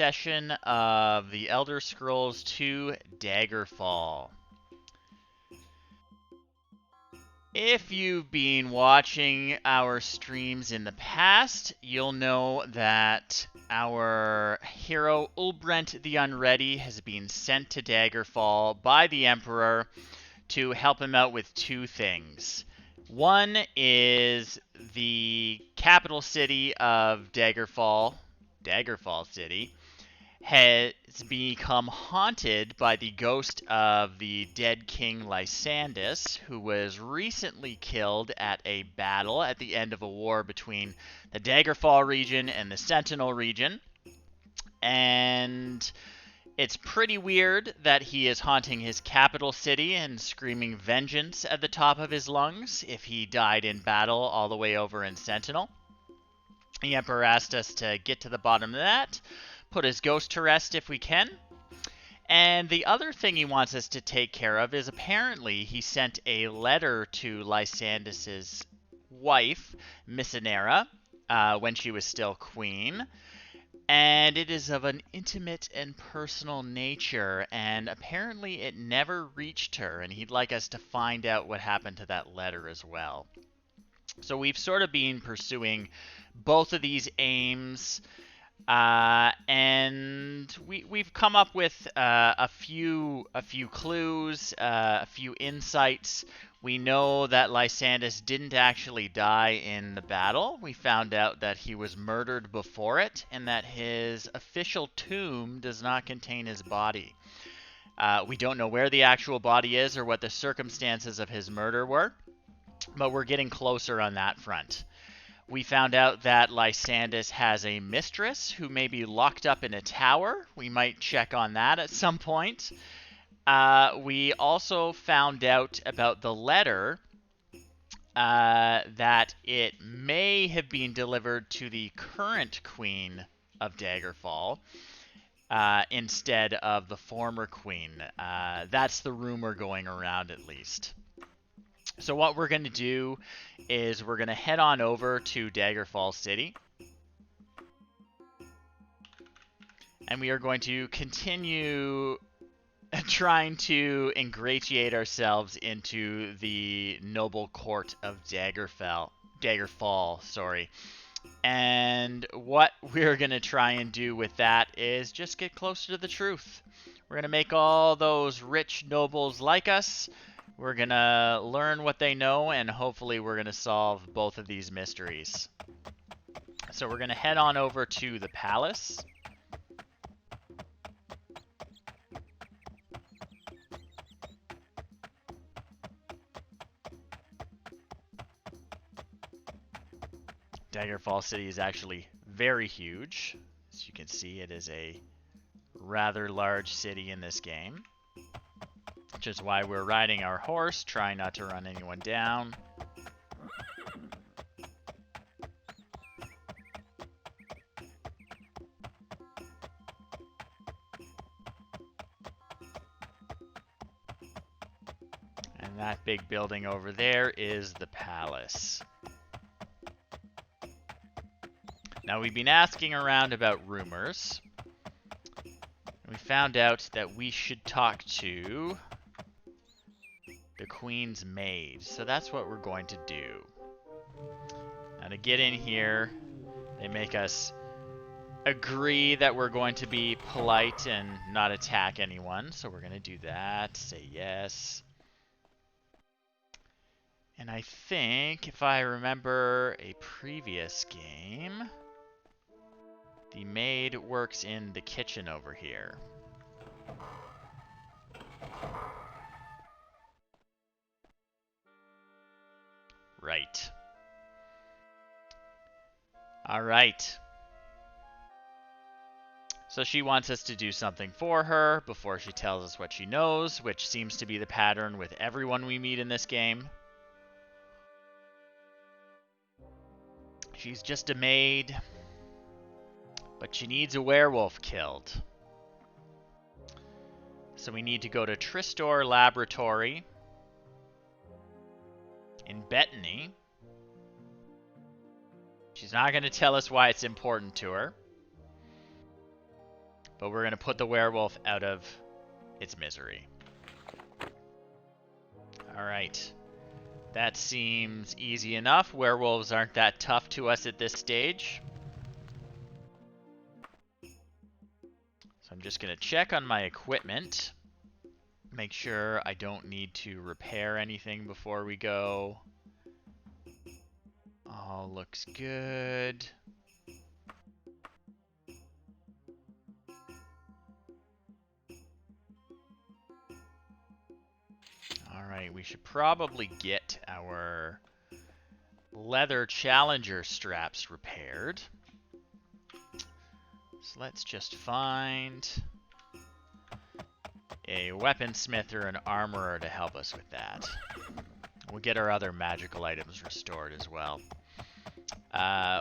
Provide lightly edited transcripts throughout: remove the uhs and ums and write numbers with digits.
session of the Elder Scrolls II Daggerfall. If you've been watching our streams in the past, you'll know that our hero Ulbrendt the Unready has been sent to Daggerfall by the Emperor to help him out with two things. One is the capital city of Daggerfall City, has become haunted by the ghost of the dead king Lysandus, who was recently killed at a battle at the end of a war between the Daggerfall region and the Sentinel region. And it's pretty weird that he is haunting his capital city and screaming vengeance at the top of his lungs if he died in battle all the way over in Sentinel. The Emperor asked us to get to the bottom of that, put his ghost to rest if we can. And the other thing he wants us to take care of is apparently he sent a letter to Lysandus's wife, Missinera, when she was still queen. And it is of an intimate and personal nature, and apparently it never reached her, and he'd like us to find out what happened to that letter as well. So we've sort of been pursuing both of these aims, and we've come up with a few clues, a few insights. We know that Lysandus didn't actually die in the battle. We found out that he was murdered before it, and that his official tomb does not contain his body. We don't know where the actual body is or what the circumstances of his murder were, but we're getting closer on that front. We found out that Lysandus has a mistress who may be locked up in a tower. We might check on that at some point. We also found out about the letter, that it may have been delivered to the current queen of Daggerfall instead of the former queen. That's the rumor going around, at least. So what we're going to do is we're going to head on over to Daggerfall City. And we are going to continue trying to ingratiate ourselves into the noble court of Daggerfall. And what we're going to try and do with that is just get closer to the truth. We're going to make all those rich nobles like us. We're going to learn what they know, and hopefully we're going to solve both of these mysteries. So we're going to head on over to the palace. Daggerfall City is actually very huge. As you can see, it is a rather large city in this game, which is why we're riding our horse, trying not to run anyone down. And that big building over there is the palace. Now, we've been asking around about rumors. We found out that we should talk to the Queen's Maid. So that's what we're going to do. Now, to get in here, they make us agree that we're going to be polite and not attack anyone. So we're going to do that. Say yes. And I think, if I remember a previous game, the maid works in the kitchen over here. Right. All right. So she wants us to do something for her before she tells us what she knows, which seems to be the pattern with everyone we meet in this game. She's just a maid, but she needs a werewolf killed. So we need to go to Tristor Laboratory in Bettany. She's not going to tell us why it's important to her. But we're going to put the werewolf out of its misery. Alright. That seems easy enough. Werewolves aren't that tough to us at this stage. So I'm just going to check on my equipment. Make sure I don't need to repair anything before we go. All looks good. Alright, we should probably get our leather challenger straps repaired. So let's just find a weaponsmith or an armorer to help us with that. We'll get our other magical items restored as well.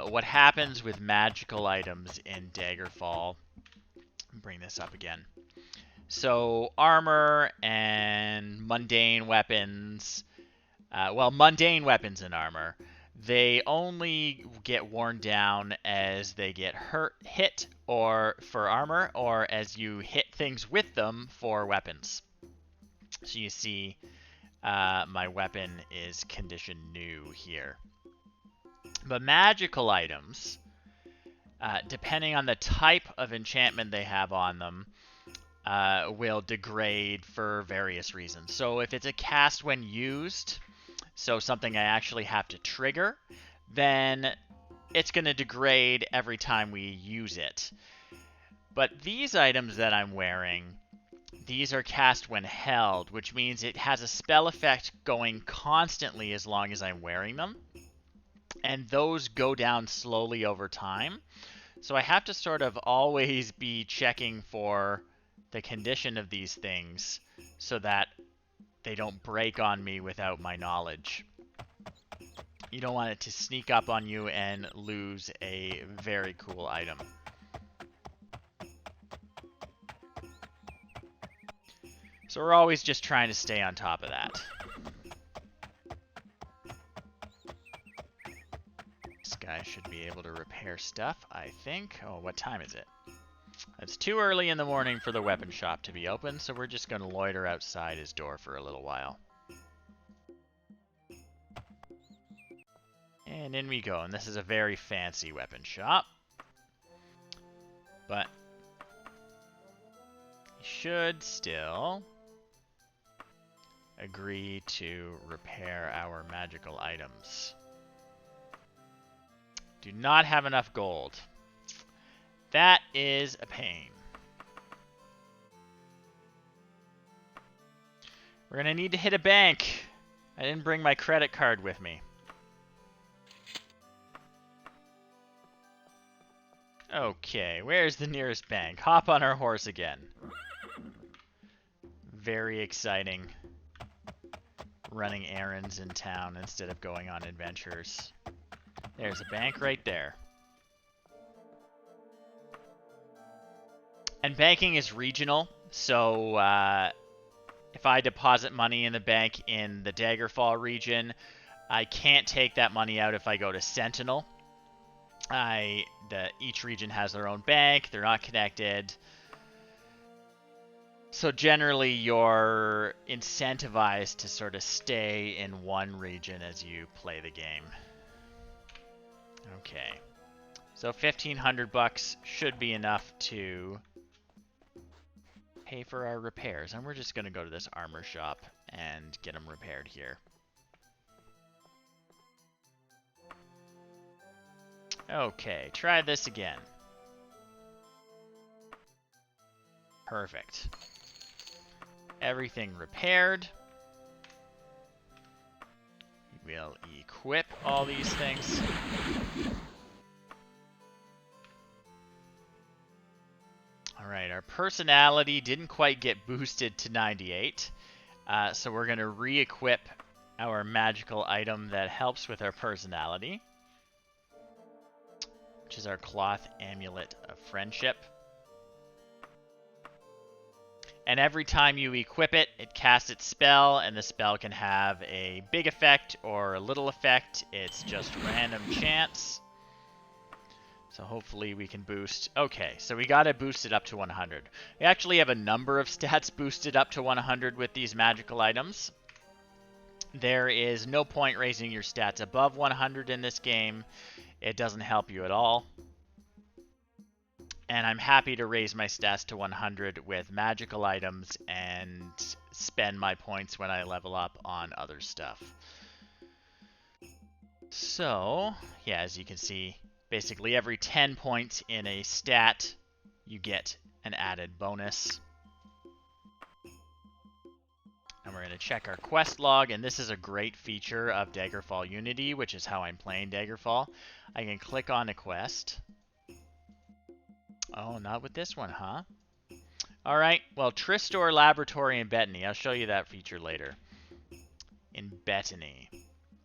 What happens with magical items in Daggerfall? Bring this up again. So armor and mundane weapons, mundane weapons and armor, they only get worn down as they get hit or for armor, or as you hit things with them for weapons. So you see my weapon is condition new here. But magical items, depending on the type of enchantment they have on them, will degrade for various reasons. So if it's a cast when used, so something I actually have to trigger, then it's going to degrade every time we use it. But these items that I'm wearing, these are cast when held, which means it has a spell effect going constantly as long as I'm wearing them. And those go down slowly over time. So I have to sort of always be checking for the condition of these things so that they don't break on me without my knowledge. You don't want it to sneak up on you and lose a very cool item. So we're always just trying to stay on top of that. This guy should be able to repair stuff, I think. Oh, what time is it? It's too early in the morning for the weapon shop to be open, so we're just going to loiter outside his door for a little while. And in we go, and this is a very fancy weapon shop. But he should still agree to repair our magical items. Do not have enough gold. That is a pain. We're going to need to hit a bank. I didn't bring my credit card with me. Okay, where's the nearest bank? Hop on our horse again. Very exciting. Running errands in town instead of going on adventures. There's a bank right there. And banking is regional, so if I deposit money in the bank in the Daggerfall region, I can't take that money out if I go to Sentinel. Each region has their own bank, they're not connected. So generally you're incentivized to sort of stay in one region as you play the game. Okay. So 1,500 bucks should be enough to pay for our repairs. And we're just going to go to this armor shop and get them repaired here. Okay, try this again. Perfect. Everything repaired. We'll equip all these things. Alright, our personality didn't quite get boosted to 98. So we're going to re-equip our magical item that helps with our personality, which is our cloth amulet of friendship. And every time you equip it, it casts its spell, and the spell can have a big effect or a little effect. It's just random chance. So hopefully we can boost. Okay, so we got to boost it up to 100. We actually have a number of stats boosted up to 100 with these magical items. There is no point raising your stats above 100 in this game. It doesn't help you at all. And I'm happy to raise my stats to 100 with magical items and spend my points when I level up on other stuff. So, yeah, as you can see, basically every 10 points in a stat, you get an added bonus. And we're going to check our quest log, and this is a great feature of Daggerfall Unity, which is how I'm playing Daggerfall. I can click on a quest. Oh, not with this one, huh? Alright, well, Tristor Laboratory in Bettany. I'll show you that feature later. In Bettany.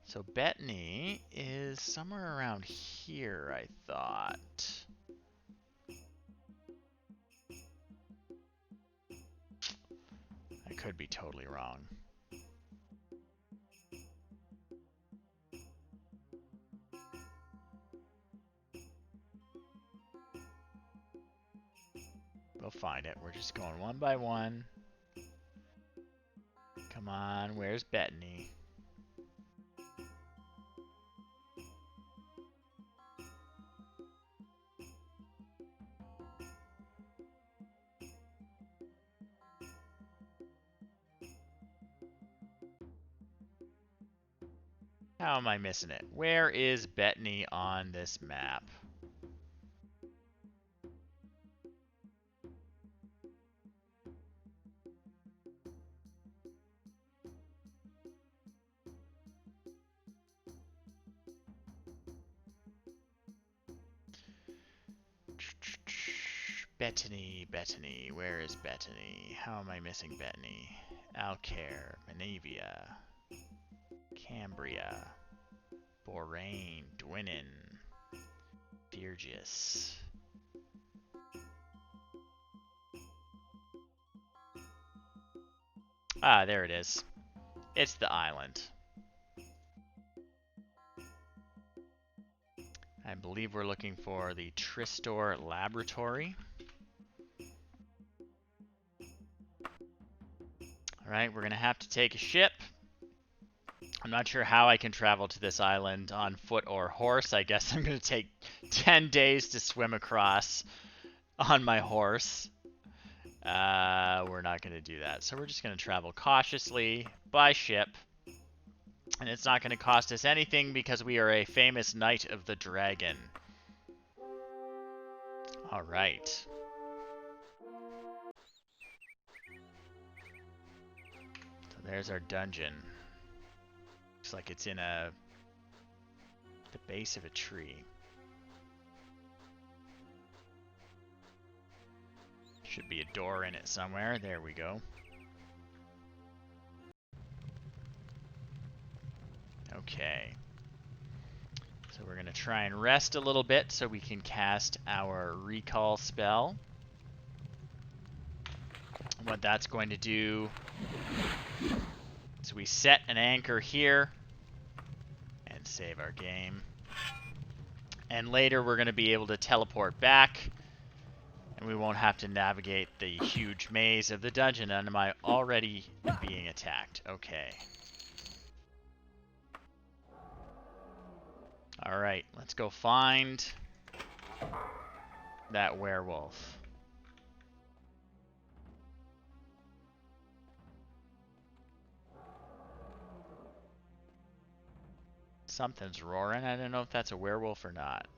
So Bettany is somewhere around here, I thought. I could be totally wrong. We'll find it. We're just going one by one. Come on, where's Bettany? How am I missing it? Where is Bettany on this map? Bettany, Bettany, where is Bettany? How am I missing Bettany? Alcaire, Menavia, Cambria, Boraine, Dwinnen, Dyrgis. Ah, there it is. It's the island. I believe we're looking for the Tristor Laboratory. Alright, we're going to have to take a ship. I'm not sure how I can travel to this island on foot or horse. I guess I'm going to take 10 days to swim across on my horse. We're not going to do that. So we're just going to travel cautiously by ship. And it's not going to cost us anything because we are a famous Knight of the Dragon. Alright. So there's our dungeon. Looks like it's in the base of a tree. Should be a door in it somewhere. There we go. Okay. So we're going to try and rest a little bit so we can cast our recall spell. And what that's going to do is we set an anchor here and save our game. And later we're going to be able to teleport back, and we won't have to navigate the huge maze of the dungeon. And am I already being attacked? Okay. Alright, let's go find that werewolf. Something's roaring. I don't know if that's a werewolf or not.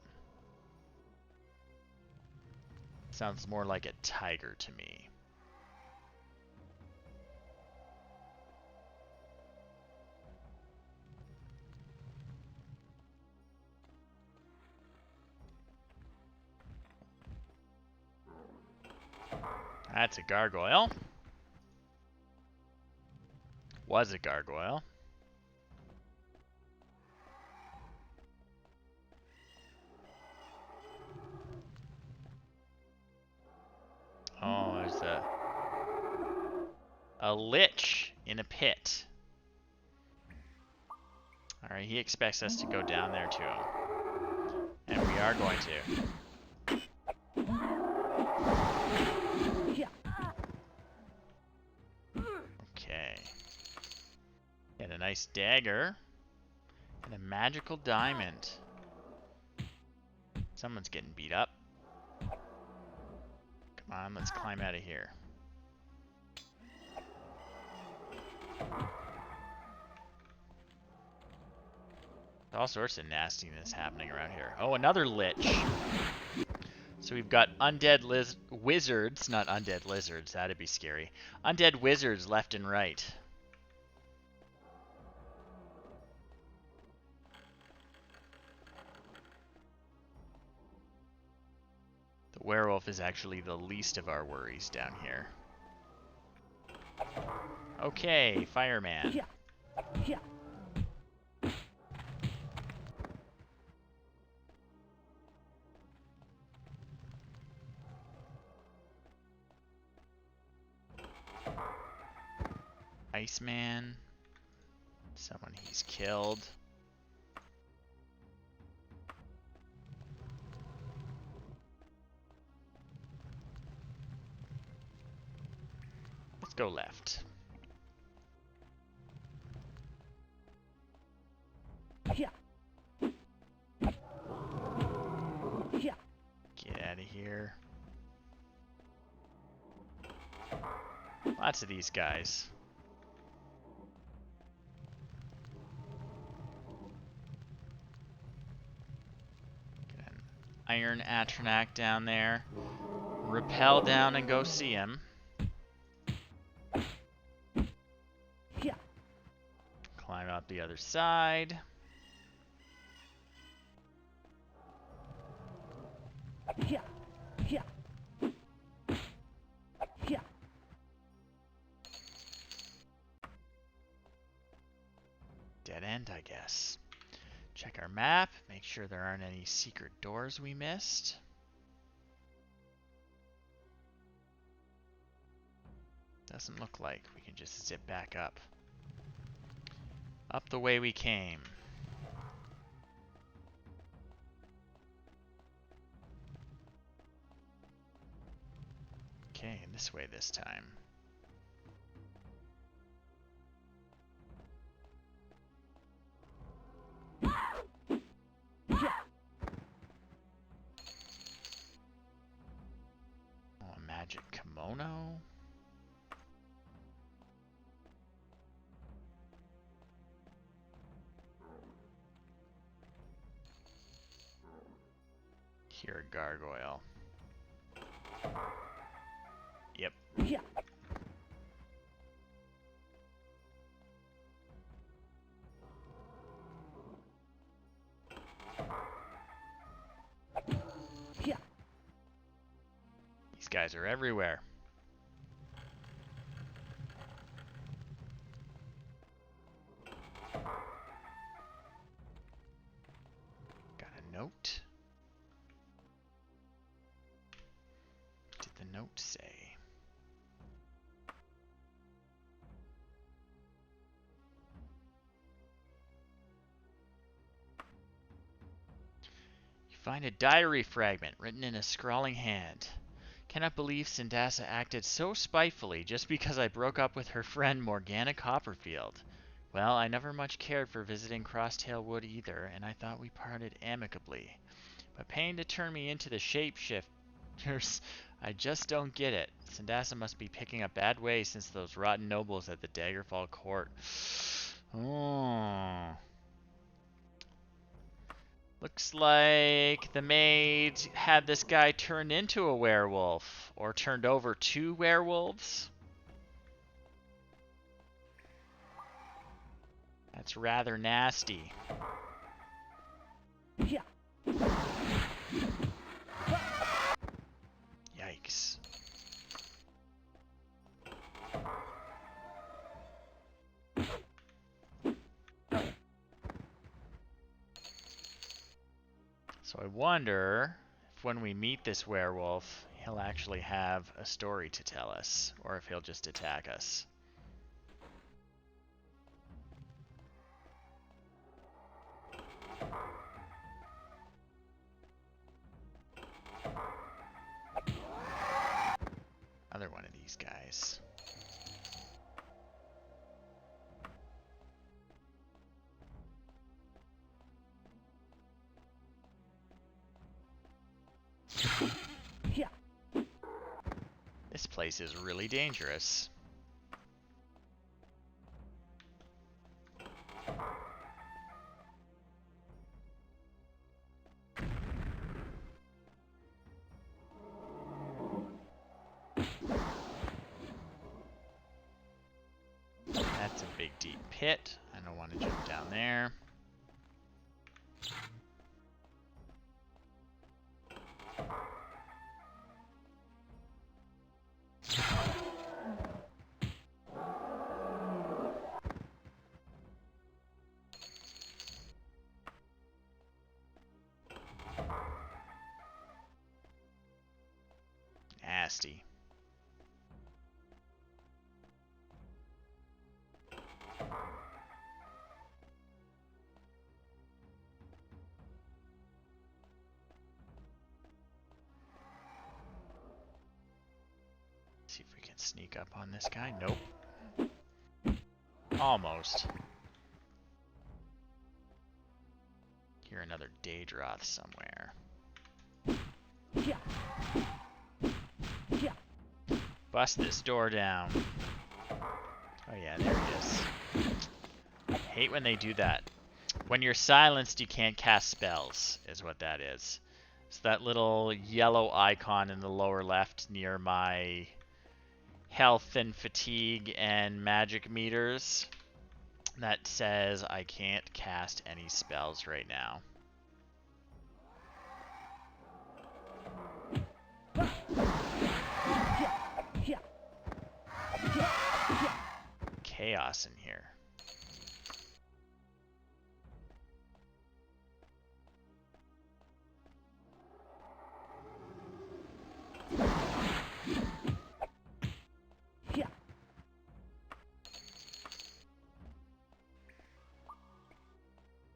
Sounds more like a tiger to me. That's a gargoyle. Was a gargoyle. Oh, there's a lich in a pit. Alright, he expects us to go down there to him. And we are going to. nice dagger. And a magical diamond. Someone's getting beat up. Come on, let's climb out of here. All sorts of nastiness happening around here. Oh, another lich. So we've got undead wizards, not undead lizards, that'd be scary. Undead wizards left and right. The werewolf is actually the least of our worries down here. Okay, fireman. Iceman. Someone he's killed. Let's go left. Get out of here. Lots of these guys. Get an iron Atronach down there. Rappel down and go see him. Climb up the other side. Dead end, I guess. Check our map, make sure there aren't any secret doors we missed. Doesn't look like. We can just zip back up. Up the way we came. Okay, this way this time. Oh, a magic kimono. Here, Gargoyle. Yep. These guys are everywhere. Got a note. What did the note say? Find a diary fragment written in a scrawling hand. Cannot believe Sindasa acted so spitefully just because I broke up with her friend Morgana Copperfield. Well, I never much cared for visiting Crosstail Wood either, and I thought we parted amicably. But paying to turn me into the shapeshifters, I just don't get it. Sindasa must be picking up bad ways since those rotten nobles at the Daggerfall court. Oh. Looks like the maid had this guy turned into a werewolf, or turned over to werewolves. That's rather nasty. Yikes. So I wonder if when we meet this werewolf, he'll actually have a story to tell us, or if he'll just attack us. Another one of these guys. This place is really dangerous. That's a big deep pit. I don't want to jump down there. Nasty. See if we can sneak up on this guy. Nope. Almost. Hear another Daedroth somewhere. Bust this door down. Oh yeah, there it is. I hate when they do that. When you're silenced, you can't cast spells, is what that is. It's that little yellow icon in the lower left near my health and fatigue and magic meters that says I can't cast any spells right now. Chaos in here.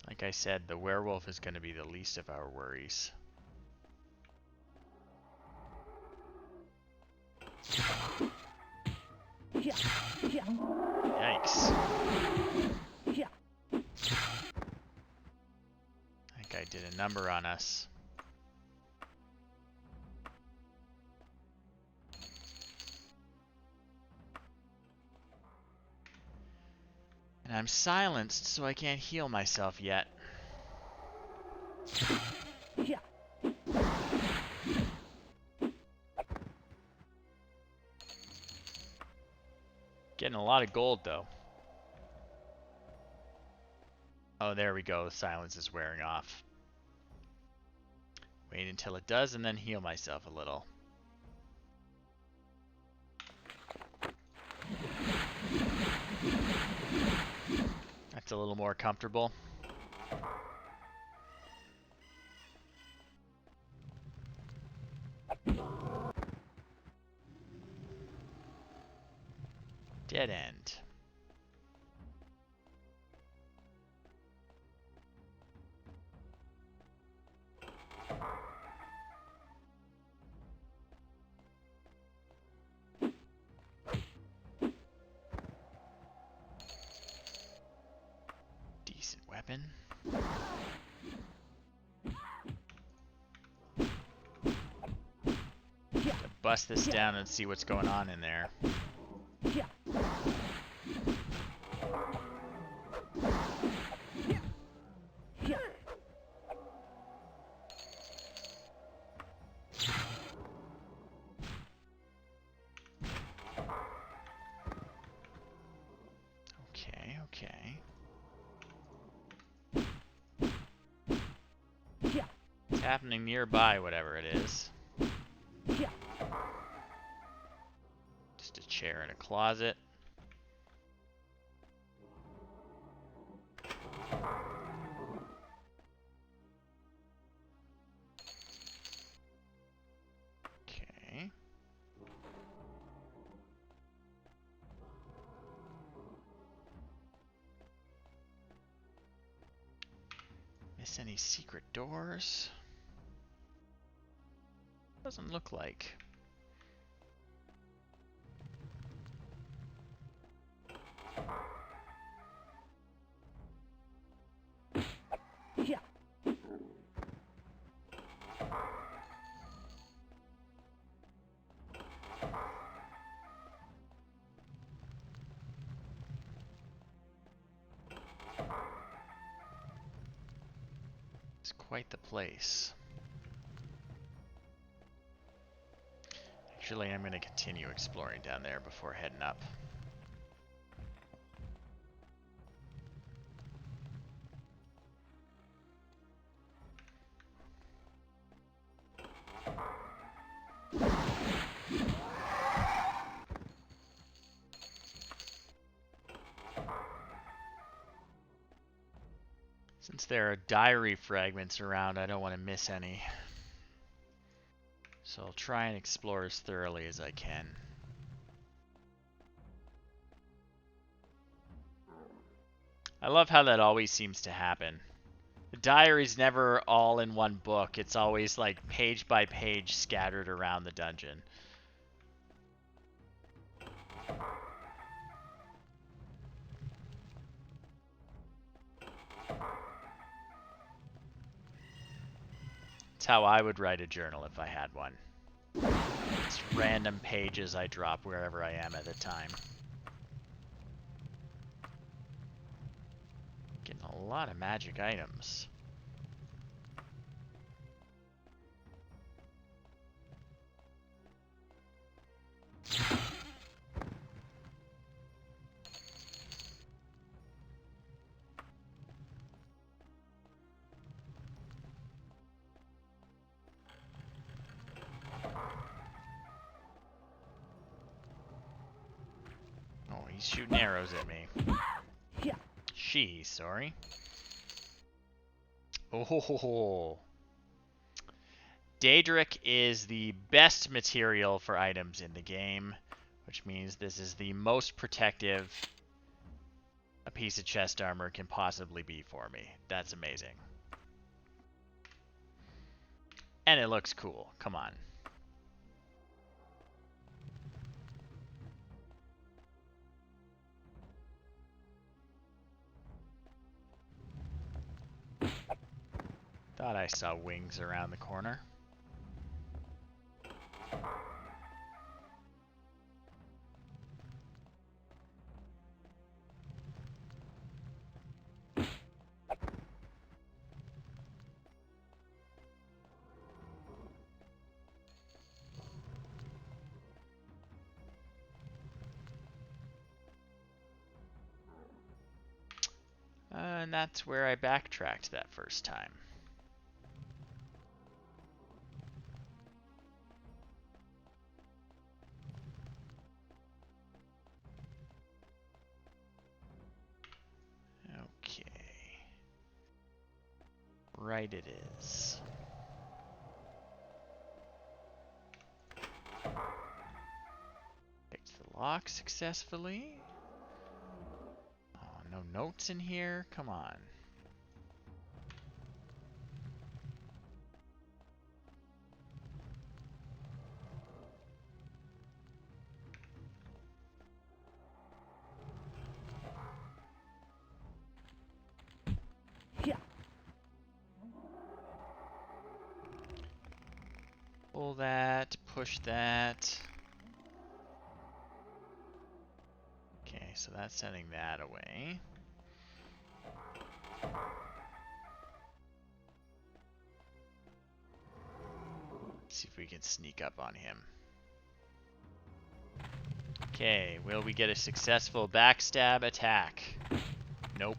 Like I said, the werewolf is going to be the least of our worries. Yikes. That guy did a number on us. And I'm silenced, so I can't heal myself yet. Getting a lot of gold, though. Oh, there we go. The silence is wearing off. Wait until it does, and then heal myself a little. That's a little more comfortable. Dead end. Decent weapon. To bust this down and see what's going on in there. Okay. It's happening nearby, whatever it is. Just a chair in a closet. Okay. Miss any secret doors? Doesn't look like. Quite the place. Actually, I'm going to continue exploring down there before heading up. Since there are diary fragments around, I don't want to miss any. So I'll try and explore as thoroughly as I can. I love how that always seems to happen. The diary's never all in one book. It's always like page by page scattered around the dungeon. It's how I would write a journal if I had one. Just random pages I drop wherever I am at the time. Getting a lot of magic items. Oh, he's shooting arrows at me. She, sorry. Oh, Daedric is the best material for items in the game, which means this is the most protective a piece of chest armor can possibly be for me. That's amazing. And it looks cool. Come on. Thought I saw wings around the corner. And that's where I backtracked that first time. Okay. Right it is. Picked the lock successfully. Oh, no notes in here? Come on. Pull that, push that. Okay, so that's sending that away. Let's see if we can sneak up on him. Okay, will we get a successful backstab attack? Nope.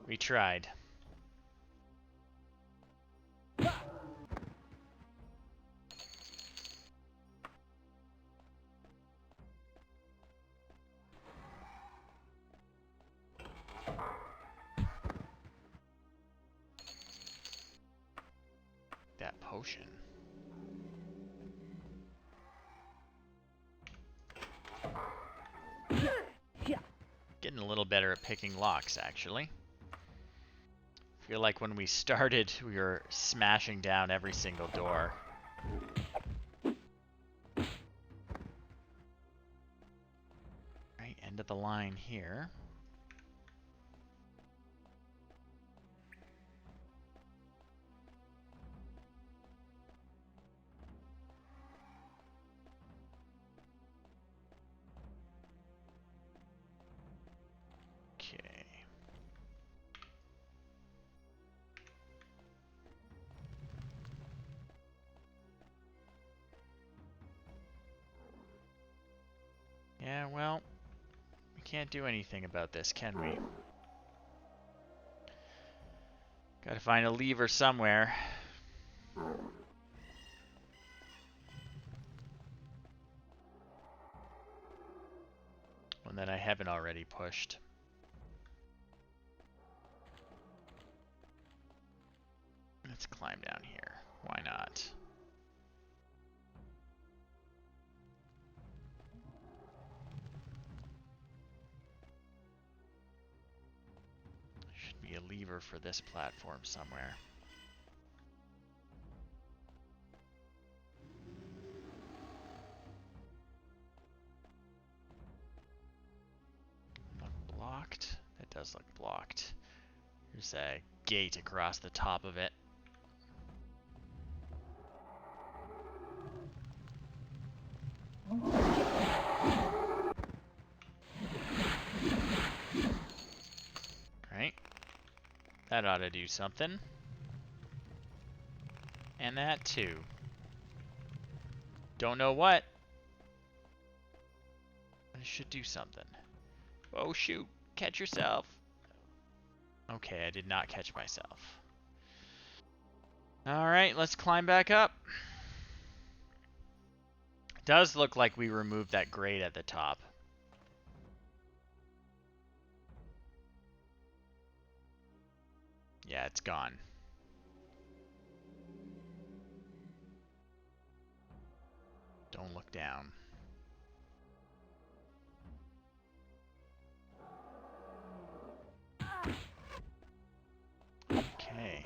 We tried. That potion. Getting a little better at picking locks, actually. Feel like when we started, we were smashing down every single door. Right, end of the line here. Okay. Yeah, well, we can't do anything about this, can we? Gotta find a lever somewhere. One that I haven't already pushed. Let's climb down here. Why not? Should be a lever for this platform somewhere. Look blocked? It does look blocked. There's a gate across the top of it. Right. That ought to do something. And that too. Don't know what. But it should do something. Oh shoot. Catch yourself. Okay, I did not catch myself. Alright, let's climb back up. It does look like we removed that grate at the top. Yeah, it's gone. Don't look down. Okay.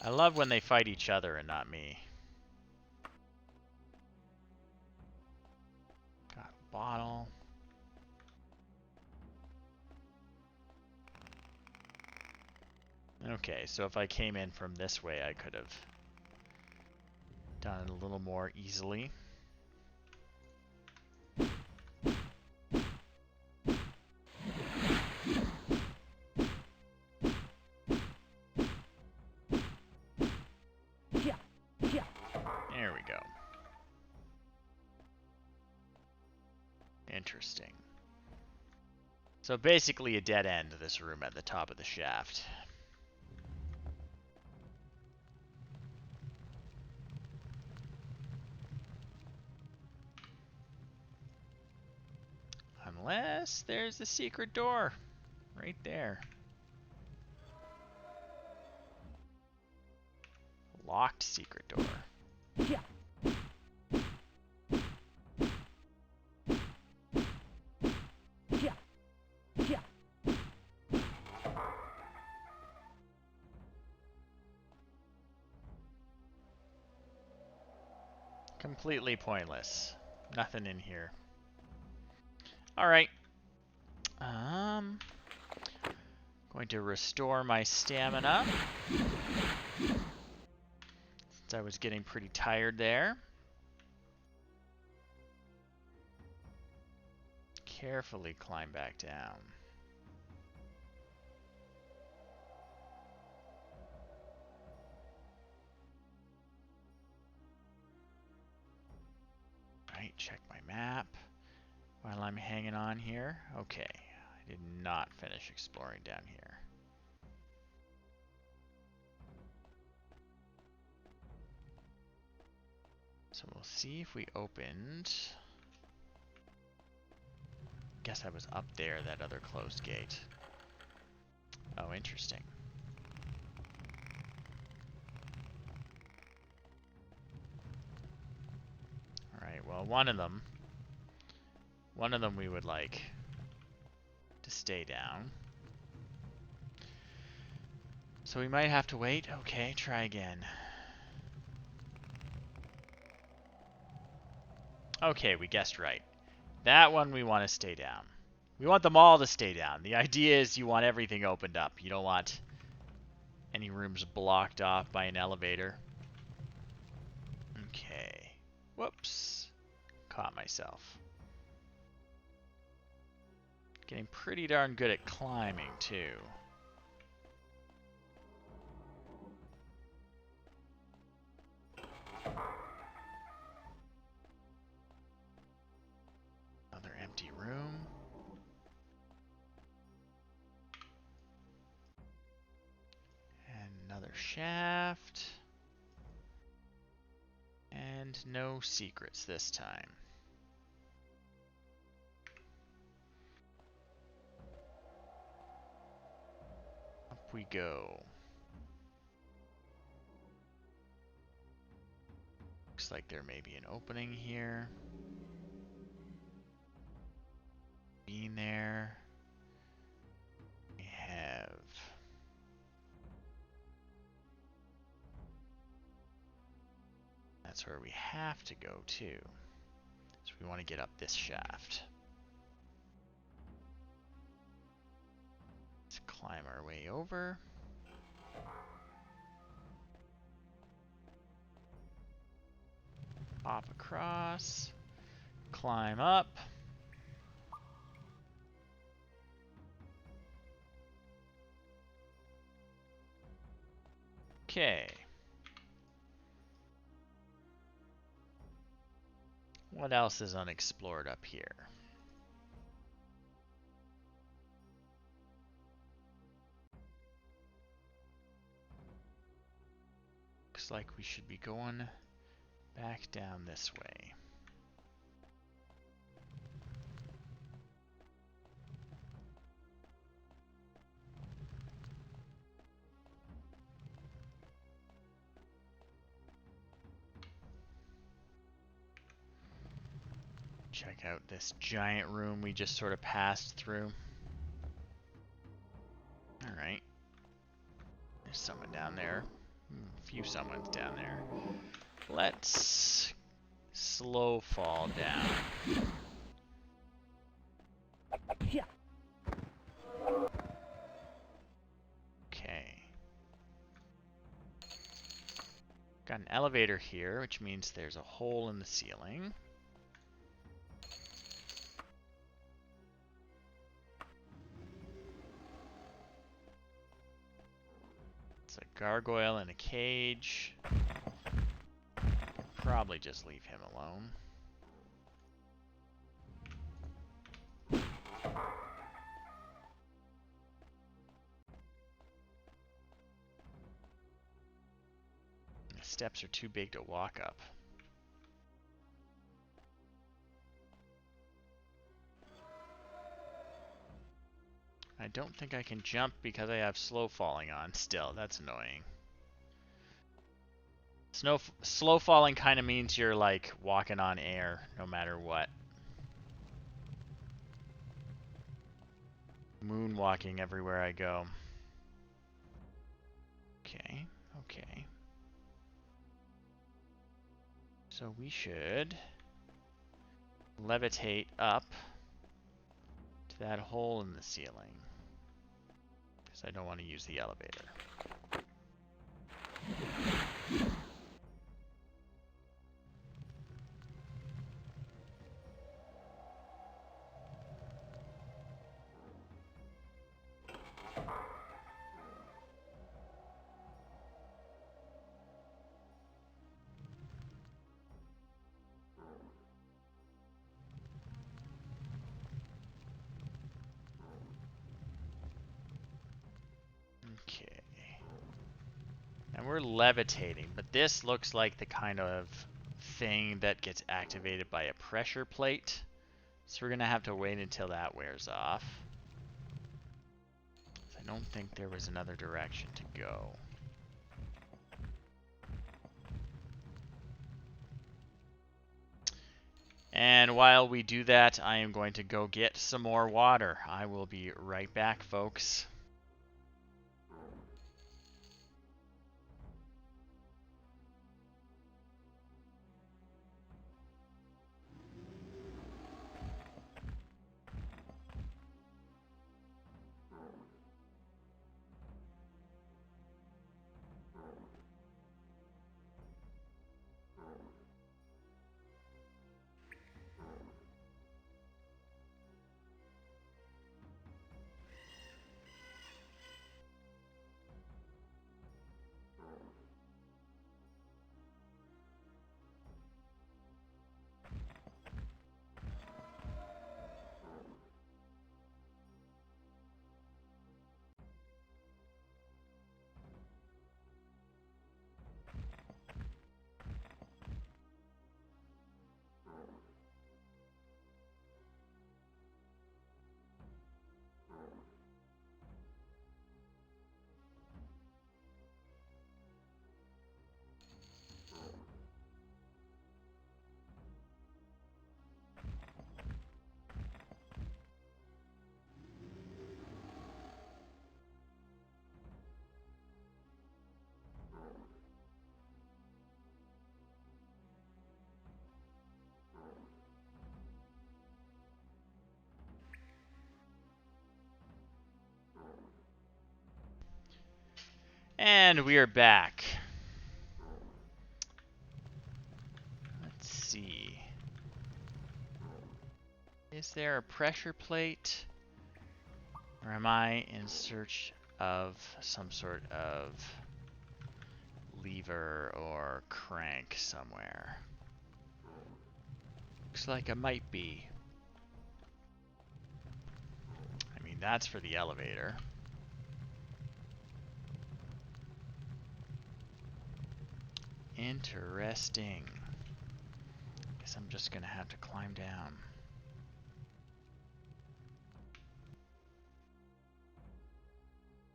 I love when they fight each other and not me. Got a bottle. Okay, so if I came in from this way, I could have done it a little more easily. There we go. Interesting. So basically a dead end, this room at the top of the shaft. Unless there's the secret door right there. Locked secret door. Completely pointless. Nothing in here. Alright. Going to restore my stamina. Since I was getting pretty tired there. Carefully climb back down. Right, check my map while I'm hanging on here. Okay, I did not finish exploring down here. So we'll see if we opened. Guess I was up there, that other closed gate. Oh, interesting. Alright, well, one of them we would like to stay down. So we might have to wait. Okay, try again. Okay, we guessed right. That one we want to stay down. We want them all to stay down. The idea is you want everything opened up. You don't want any rooms blocked off by an elevator. Okay. Whoops. Caught myself. Getting pretty darn good at climbing, too. shaft. And no secrets this time. Up we go. Looks like there may be an opening here. Being there. We have... That's where we have to go to. So we want to get up this shaft. Let's climb our way over. Hop across. Climb up. Okay. What else is unexplored up here? Looks like we should be going back down this way. Check out this giant room we just sort of passed through. Alright. There's someone down there. A few someone's down there. Let's slow fall down. Okay. Got an elevator here, which means there's a hole in the ceiling. It's a gargoyle in a cage. Probably just leave him alone. The steps are too big to walk up. I don't think I can jump because I have slow falling on still. That's annoying. Slow falling kind of means you're like walking on air no matter what. Moonwalking everywhere I go. Okay, okay. So we should levitate up to that hole in the ceiling. Because I don't want to use the elevator. Okay. And we're levitating, but this looks like the kind of thing that gets activated by a pressure plate. So we're going to have to wait until that wears off. I don't think there was another direction to go. And while we do that, I am going to go get some more water. I will be right back, folks. And we are back. Let's see. Is there a pressure plate? Or am I in search of some sort of lever or crank somewhere? Looks like I might be. I mean, that's for the elevator. Interesting. Guess I'm just gonna have to climb down.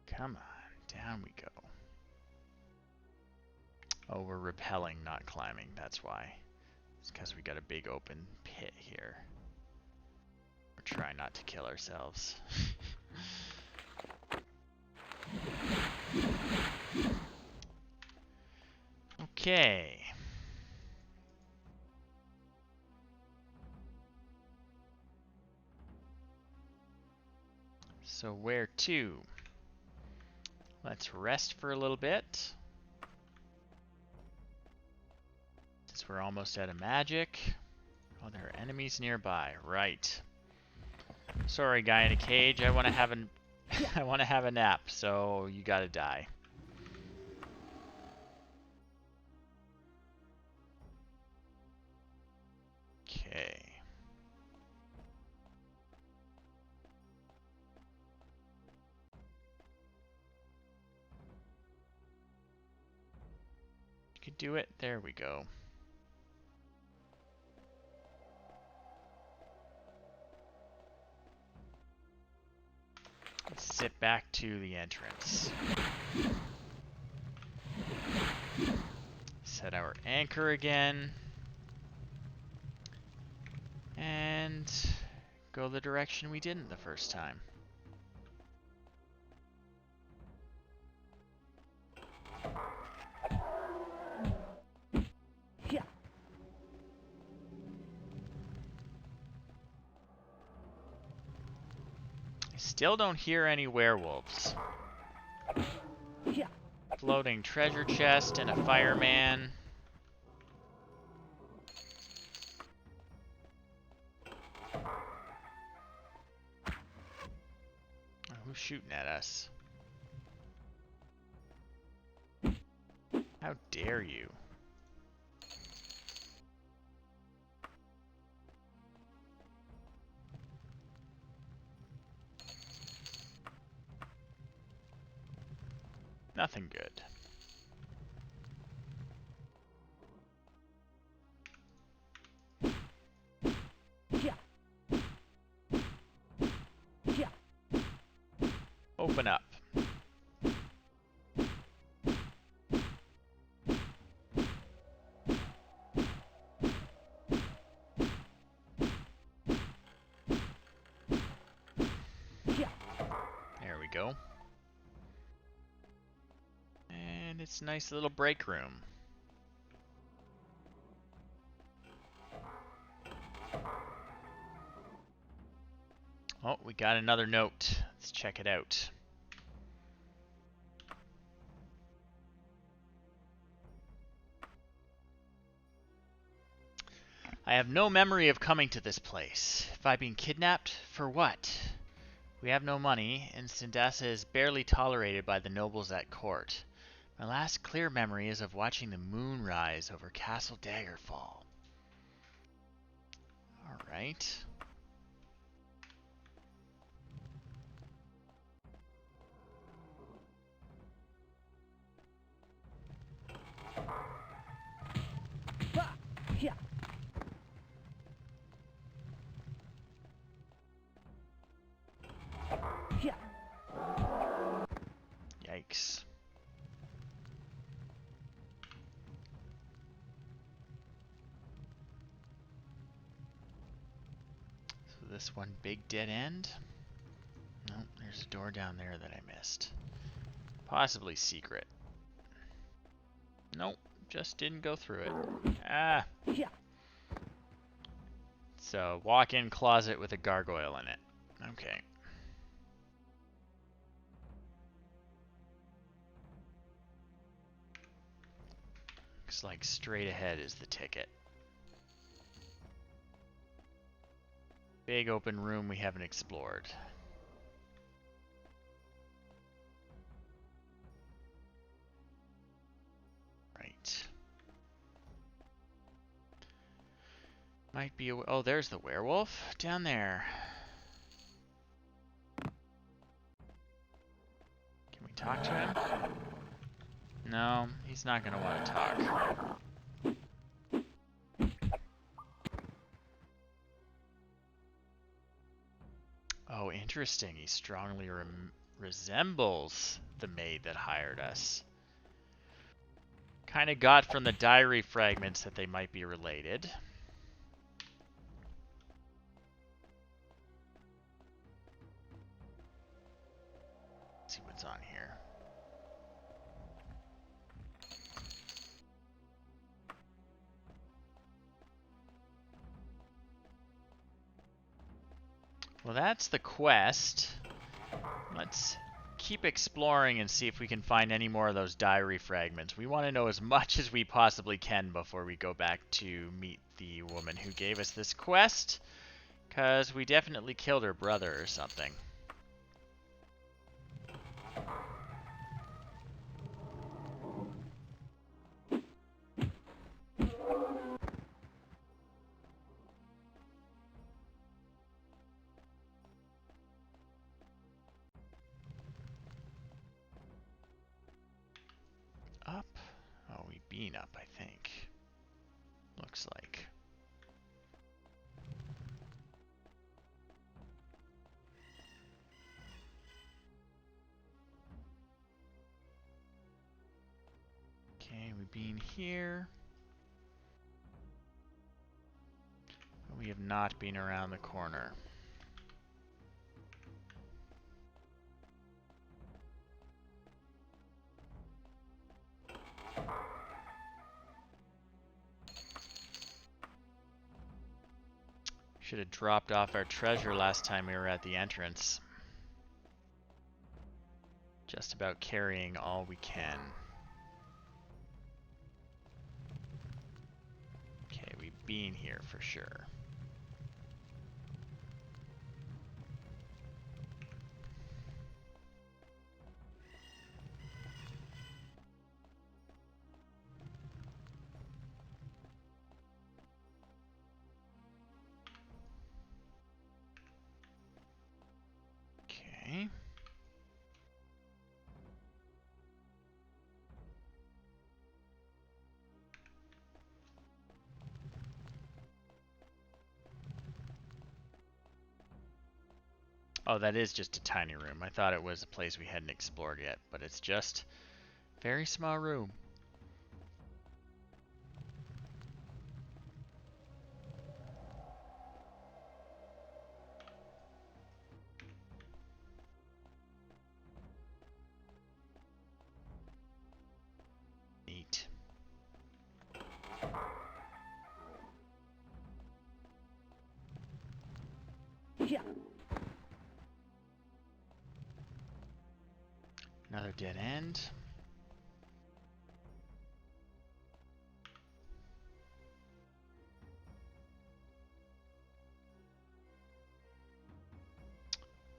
Come on, down we go. Oh, we're rappelling, not climbing, that's why. It's because we got a big open pit here. We're trying not to kill ourselves. Okay. So where to? Let's rest for a little bit. Since we're almost out of magic. Oh, there are enemies nearby. Right. Sorry, guy in a cage. I want to have an I want to have a nap, so you gotta die. Okay. You could do it. There we go. Let's sit back to the entrance. Set our anchor again. And go the direction we didn't the first time. Yeah. Still don't hear any werewolves. Yeah. Floating treasure chest and a fireman. Oh, who's shooting at us? How dare you? Nothing good. Yeah. Yeah. Open up. Yeah. There we go. And it's a nice little break room. Oh, we got another note. Let's check it out. I have no memory of coming to this place. Have I been kidnapped? For what? We have no money, and Sindasa is barely tolerated by the nobles at court. My last clear memory is of watching the moon rise over Castle Daggerfall. Alright. Yeah. Yeah. Yikes. So this one big dead end? Nope, there's a door down there that I missed. Possibly secret. Nope, just didn't go through it. Ah! Yeah. So, walk-in closet with a gargoyle in it. Okay. Looks like straight ahead is the ticket. Big open room we haven't explored. Right. Might be a... Oh, there's the werewolf down there. Can we talk to him? No, he's not going to want to talk. Oh, interesting. He strongly resembles the maid that hired us. Kind of got from the diary fragments that they might be related. Let's see what's on here. Well, that's the quest. Let's keep exploring and see if we can find any more of those diary fragments. We want to know as much as we possibly can before we go back to meet the woman who gave us this quest, because we definitely killed her brother or something. Up? Oh, we've been up, I think. Looks like. Okay, we've been here. But we have not been around the corner. Should have dropped off our treasure last time we were at the entrance. Just about carrying all we can. Okay, we've been here for sure. Okay. Oh, that is just a tiny room. I thought it was a place we hadn't explored yet, but it's just a very small room. Neat. Yeah. Another dead end.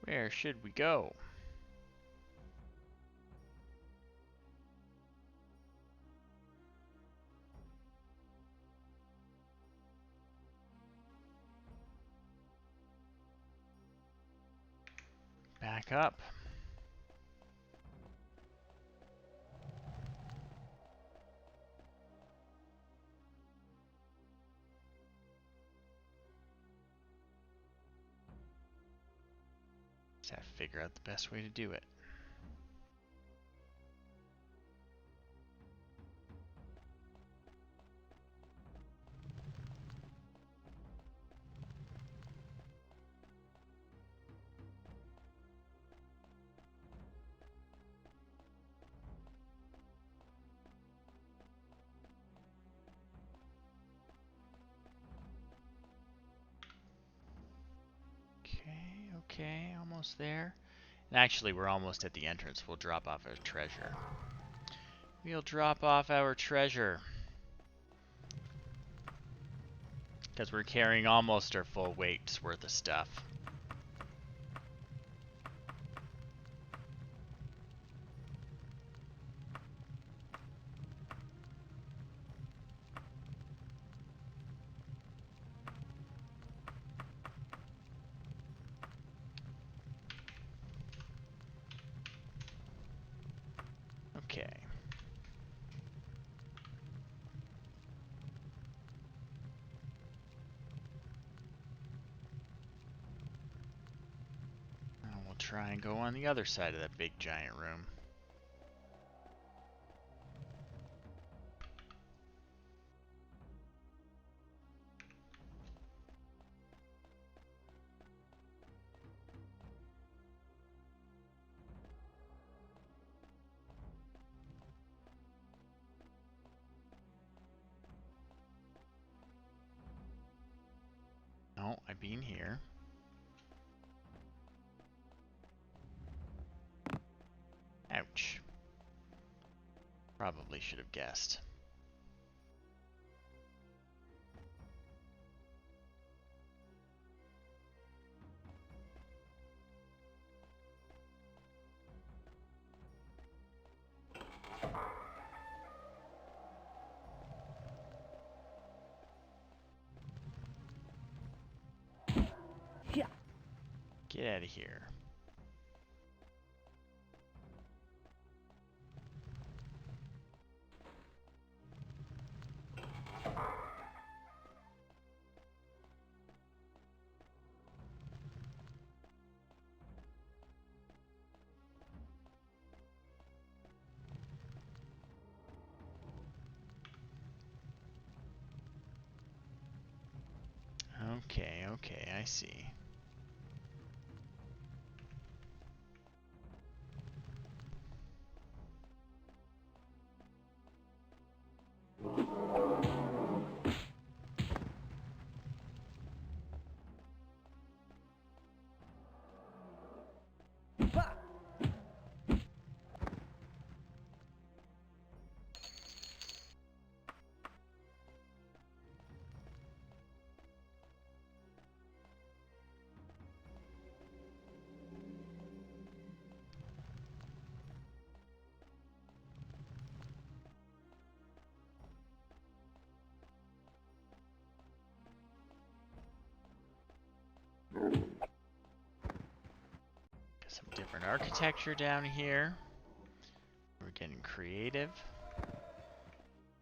Where should we go? Back up. Just have to figure out the best way to do it. Okay, almost there. And actually, we're almost at the entrance. We'll drop off our treasure. We'll drop off our treasure. Because we're carrying almost our full weight's worth of stuff. Okay. Now we'll try and go on the other side of that big giant room. No, I've been here. Ouch. Probably should have guessed. Yeah. Get out of here. Okay, okay, I see. Bah. Got some different architecture down here. We're getting creative.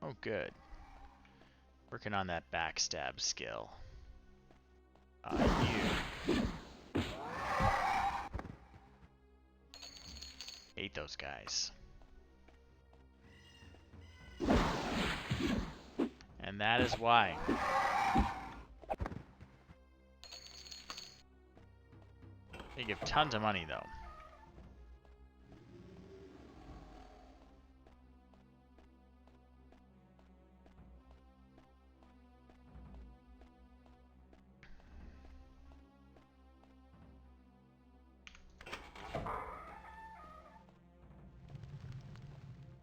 Oh, good. Working on that backstab skill. You. Hate those guys. And that is why. They give tons of money, though.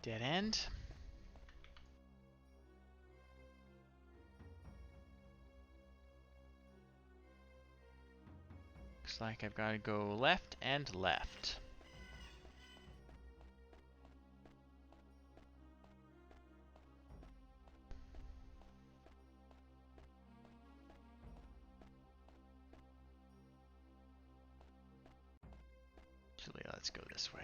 Dead end. Looks like I've got to go left and left. Actually, let's go this way.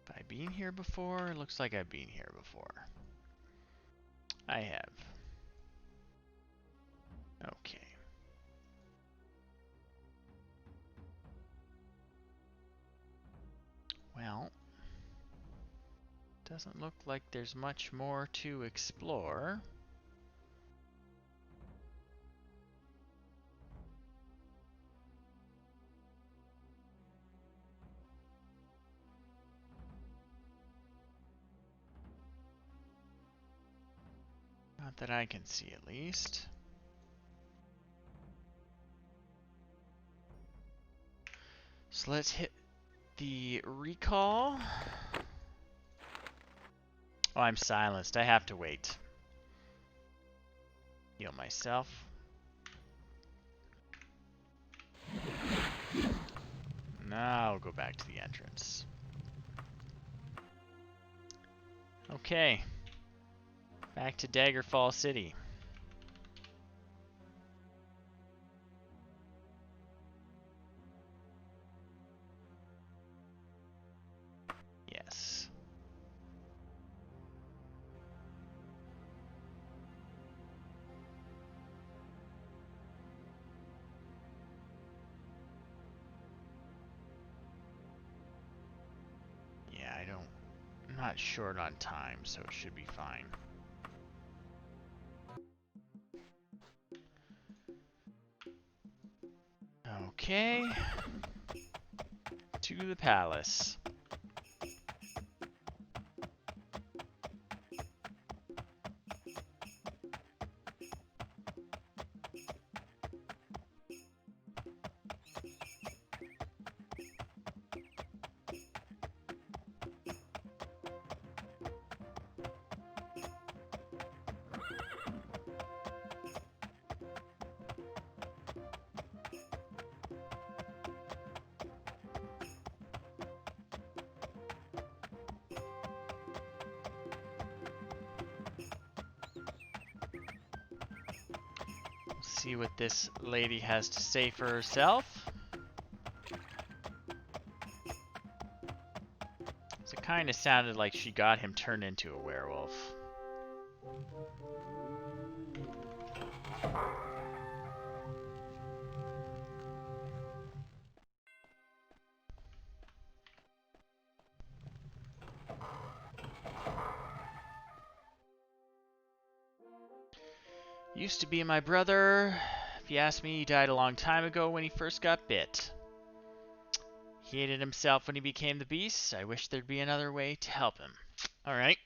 Have I been here before? Looks like I've been here before. I have. Okay. Well, doesn't look like there's much more to explore. Not that I can see, at least. So let's hit the recall. Oh, I'm silenced. I have to wait. Heal myself. Now I'll go back to the entrance. Okay. Back to Daggerfall City. Yes. Yeah, I'm not short on time, so it should be fine. Okay. To the palace. See what this lady has to say for herself. So it kind of sounded like she got him turned into a werewolf. Used to be my brother. If you ask me, he died a long time ago when he first got bit. He hated himself when he became the beast. I wish there'd be another way to help him. Alright.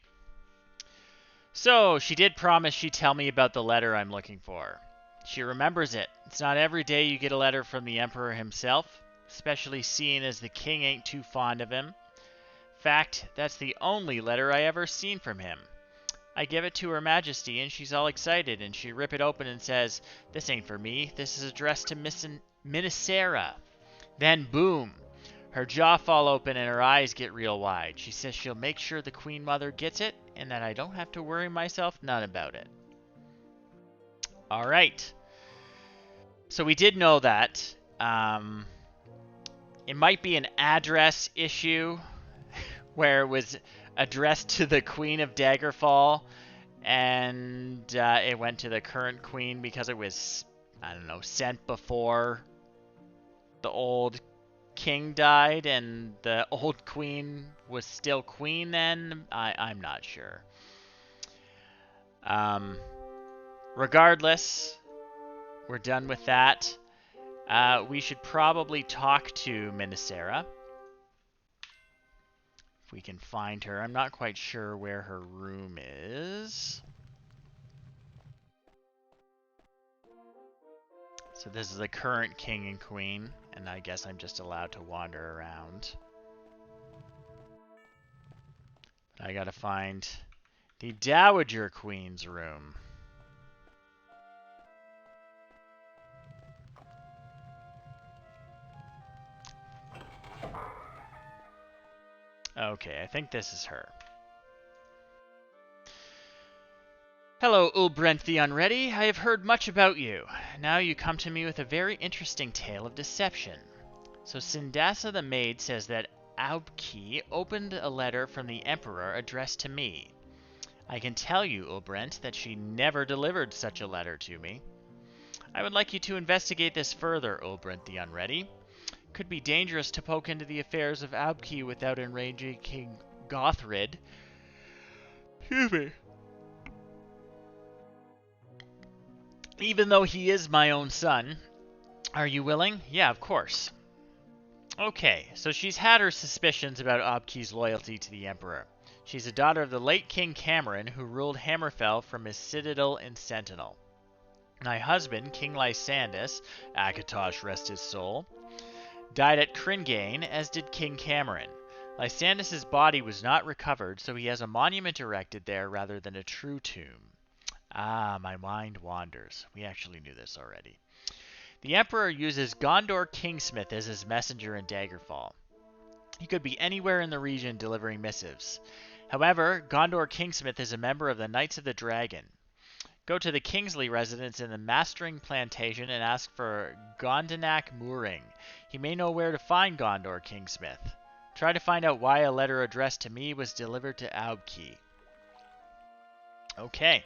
So, she did promise she'd tell me about the letter I'm looking for. She remembers it. It's not every day you get a letter from the Emperor himself, especially seeing as the king ain't too fond of him. Fact, that's the only letter I ever seen from him. I give it to Her Majesty, and she's all excited, and she rip it open and says, "This ain't for me. This is addressed to Minisera." Then, boom! Her jaw fall open and her eyes get real wide. She says she'll make sure the Queen Mother gets it, and that I don't have to worry myself none about it. Alright. So we did know that. It might be an address issue, where it was addressed to the Queen of Daggerfall, and it went to the current queen because it was, I don't know, sent before the old king died, and the old queen was still queen then. I'm not sure. Regardless, we're done with that. We should probably talk to Minisera. If we can find her. I'm not quite sure where her room is. So this is the current king and queen, and I guess I'm just allowed to wander around. I gotta find the Dowager Queen's room. Okay, I think this is her. Hello, Ulbrendt the Unready. I have heard much about you. Now you come to me with a very interesting tale of deception. So Sindasa the Maid says that Aubki opened a letter from the Emperor addressed to me. I can tell you, Ulbrendt, that she never delivered such a letter to me. I would like you to investigate this further, Ulbrendt the Unready. Could be dangerous to poke into the affairs of Aubki without enraging King Gothrid. Excuse me. Even though he is my own son. Are you willing? Yeah, of course. Okay, so she's had her suspicions about Aubki's loyalty to the Emperor. She's a daughter of the late King Cameron, who ruled Hammerfell from his citadel in Sentinel. My husband, King Lysandus, Akatosh rest his soul, died at Cringane, as did King Cameron. Lysandus's body was not recovered, so he has a monument erected there rather than a true tomb. Ah, my mind wanders. We actually knew this already. The Emperor uses Gondor Kingsmith as his messenger in Daggerfall. He could be anywhere in the region delivering missives. However, Gondor Kingsmith is a member of the Knights of the Dragon. Go to the Kingsley residence in the Mastering Plantation and ask for Gondanak Mooring. He may know where to find Gondor Kingsmith. Try to find out why a letter addressed to me was delivered to Aubkey. Okay.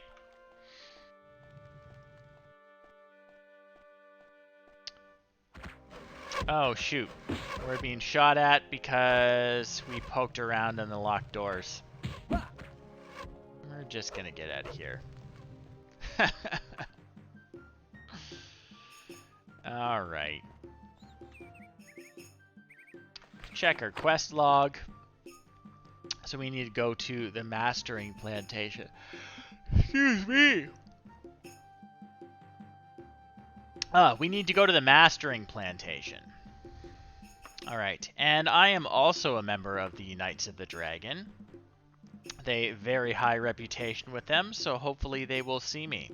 Oh, shoot. We're being shot at because we poked around in the locked doors. We're just gonna get out of here. Alright. Check our quest log. So we need to go to the Mastering Plantation. Excuse me. We need to go to the Mastering Plantation. Alright, and I am also a member of the Knights of the Dragon. They very high reputation with them, so hopefully they will see me.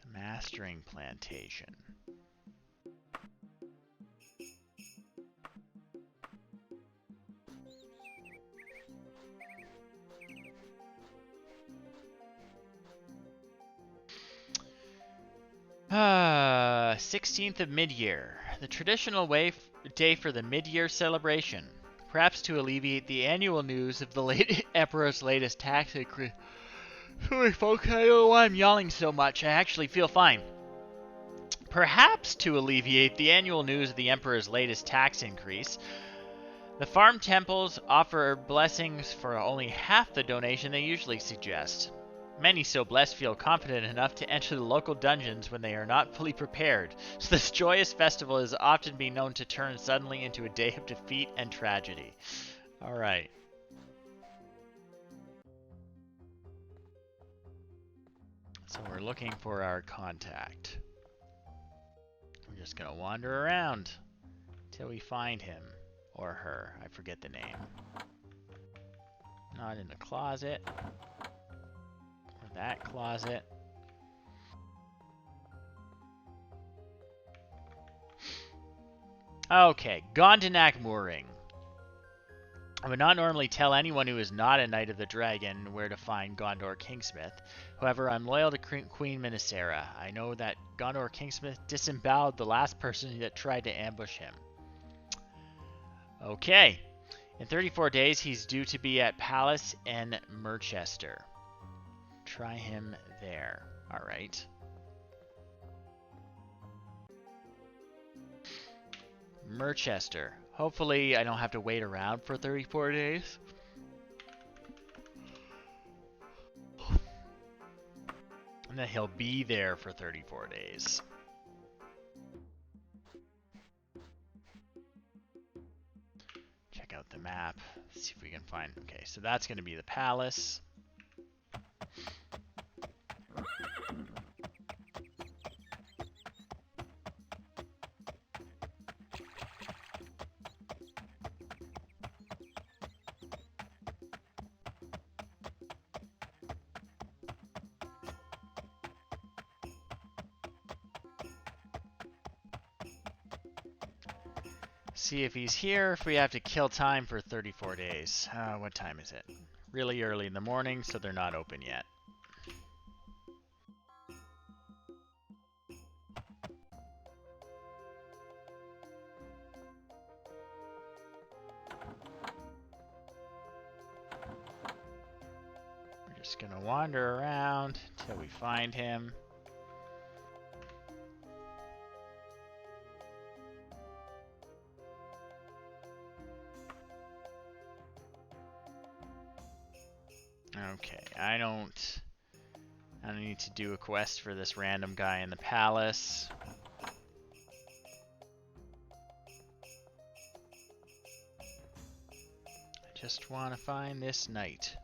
The Mastering Plantation. Ah, 16th of mid-year. The traditional day for the mid-year celebration. Perhaps to alleviate the annual news of the Emperor's latest tax increase. Sorry folks, I don't know why I'm yelling so much. I actually feel fine. Perhaps to alleviate the annual news of the Emperor's latest tax increase, the farm temples offer blessings for only half the donation they usually suggest. Many so blessed feel confident enough to enter the local dungeons when they are not fully prepared, so this joyous festival has often been known to turn suddenly into a day of defeat and tragedy. Alright. So we're looking for our contact. We're just gonna wander around till we find him. Or her. I forget the name. Not in the closet. Or that closet. Okay, Gondanak Mooring. I would not normally tell anyone who is not a Knight of the Dragon where to find Gondor Kingsmith. However, I'm loyal to Queen Minisera. I know that Gondor Kingsmith disemboweled the last person that tried to ambush him. Okay. In 34 days, he's due to be at Palace in Merchester. Try him there. Alright. Merchester. Hopefully, I don't have to wait around for 34 days. And then he'll be there for 34 days. Check out the map. Let's see if we can find... Okay, so that's going to be the palace. See if he's here, if we have to kill time for 34 days. What time is it? Really early in the morning, so they're not open yet. We're just gonna wander around until we find him. Okay, I don't need to do a quest for this random guy in the palace. I just want to find this knight.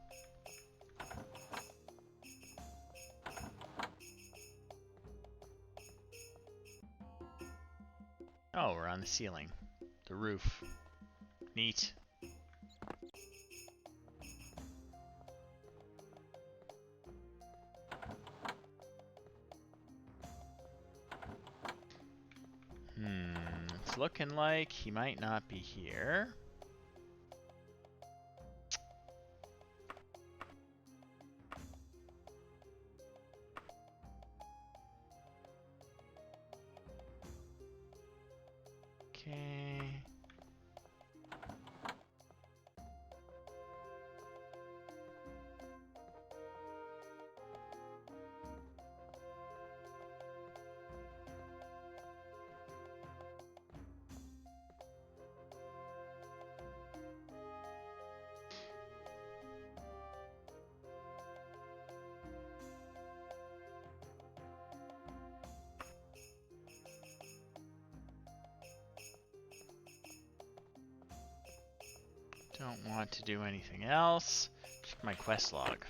Oh, we're on the ceiling. The roof. Neat. It's looking like he might not be here. Okay. Don't want to do anything else. Check my quest log.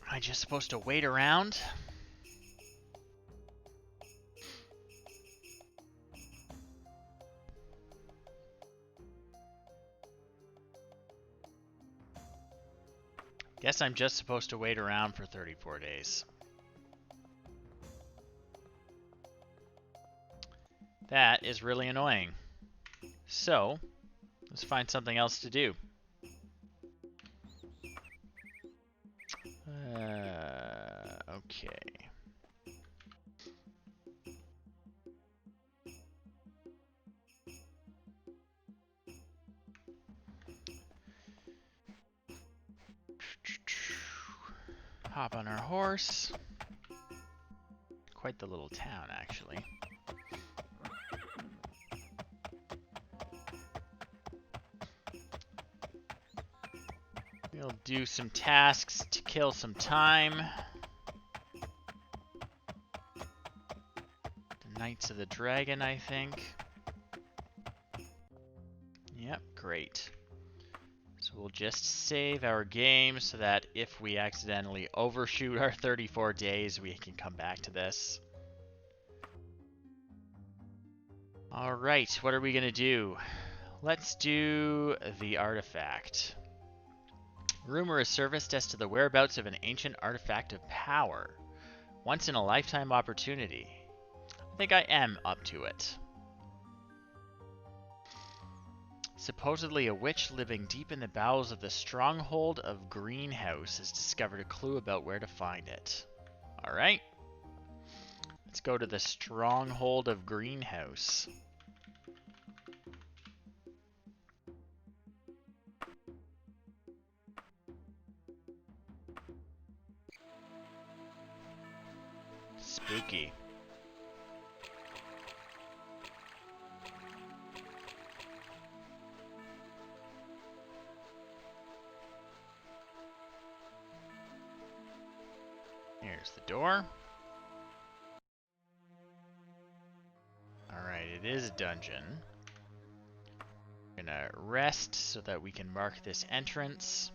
Am I just supposed to wait around? Guess I'm just supposed to wait around for 34 days. That is really annoying. So, let's find something else to do. Okay. Hop on our horse. Quite the little town, actually. We'll do some tasks to kill some time. The Knights of the Dragon, I think. Yep, great. So we'll just save our game so that if we accidentally overshoot our 34 days, we can come back to this. Alright, what are we going to do? Let's do the artifact. Rumor is surfaced as to the whereabouts of an ancient artifact of power. Once in a lifetime opportunity. I think I am up to it. Supposedly a witch living deep in the bowels of the stronghold of Greenhouse has discovered a clue about where to find it. Alright. Let's go to the stronghold of Greenhouse. Spooky. Here's the door. Alright, it is a dungeon. We're gonna rest so that we can mark this entrance.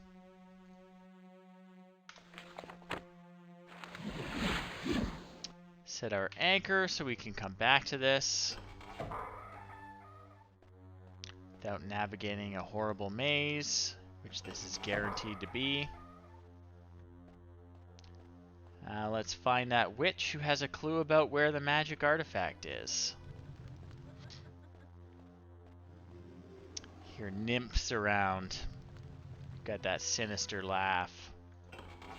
Set our anchor so we can come back to this without navigating a horrible maze, which this is guaranteed to be. Let's find that witch who has a clue about where the magic artifact is. Hear nymphs around. Got that sinister laugh.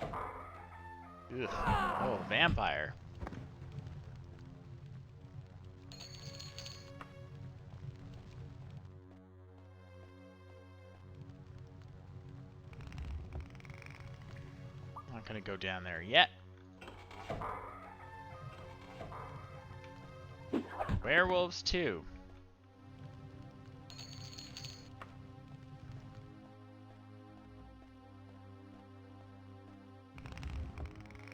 Ugh. Oh, vampire. Not gonna go down there yet. Werewolves too.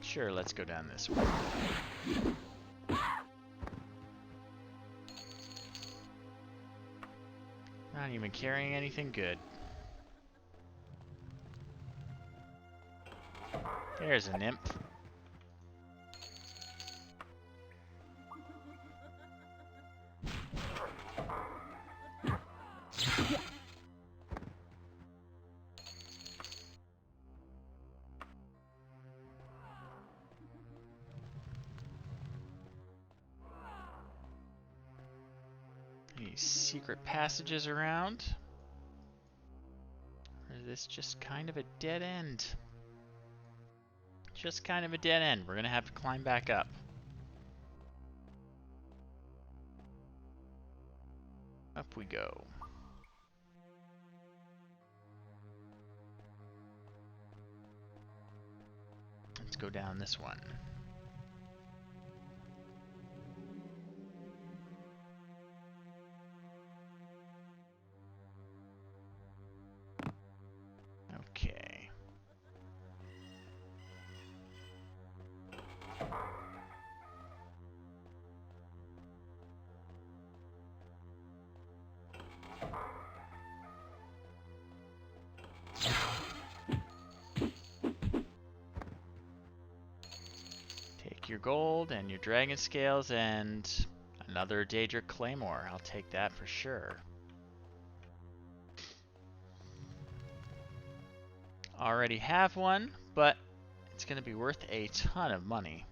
Sure, let's go down this way. Not even carrying anything good. There's a nymph. secret passages around? Or is this just kind of a dead end? Just kind of a dead end. We're gonna have to climb back up. Up we go. Let's go down this one. Okay. Take your gold and your dragon scales and another Daedric Claymore. I'll take that for sure. Already have one, but it's going to be worth a ton of money.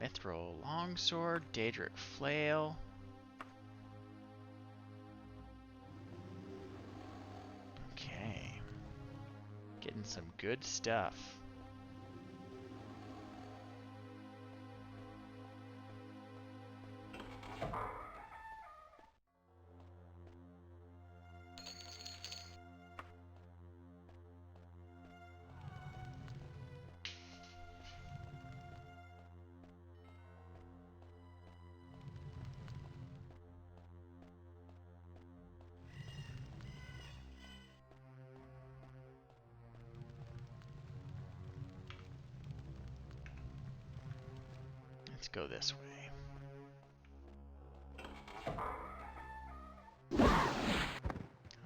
Mithril Longsword, Daedric Flail. Okay. Getting some good stuff. Let's go this way.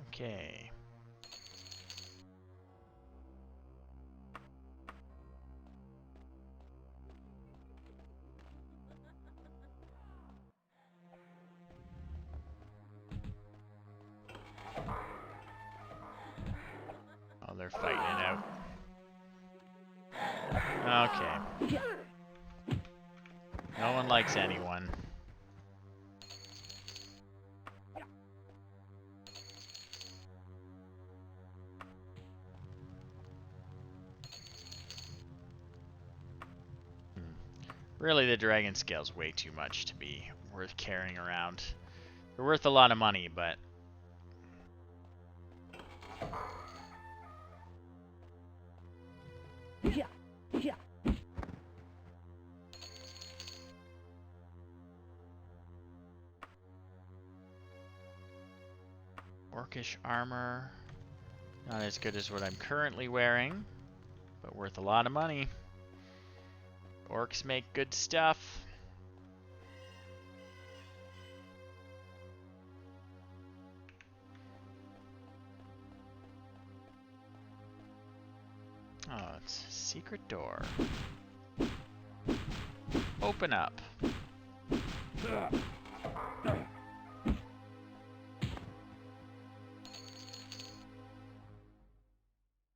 Okay. Oh, they're fighting it out. Okay. No one likes anyone. Really, the dragon scale's way too much to be worth carrying around. They're worth a lot of money, but... Orcish armor. Not as good as what I'm currently wearing, but worth a lot of money. Orcs make good stuff. Oh, it's a secret door. Open up.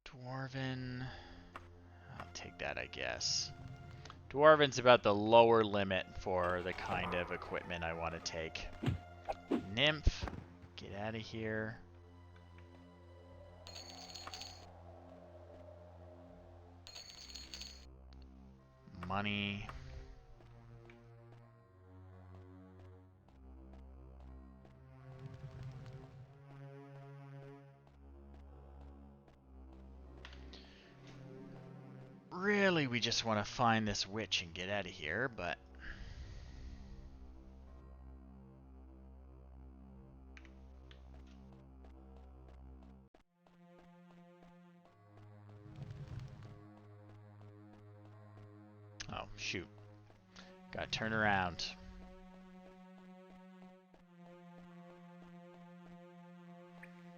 Dwarven. I'll take that, I guess. Dwarven's about the lower limit for the kind of equipment I want to take. Nymph. Get out of here. Money. Really, we just want to find this witch and get out of here, but... Oh, shoot. Gotta turn around.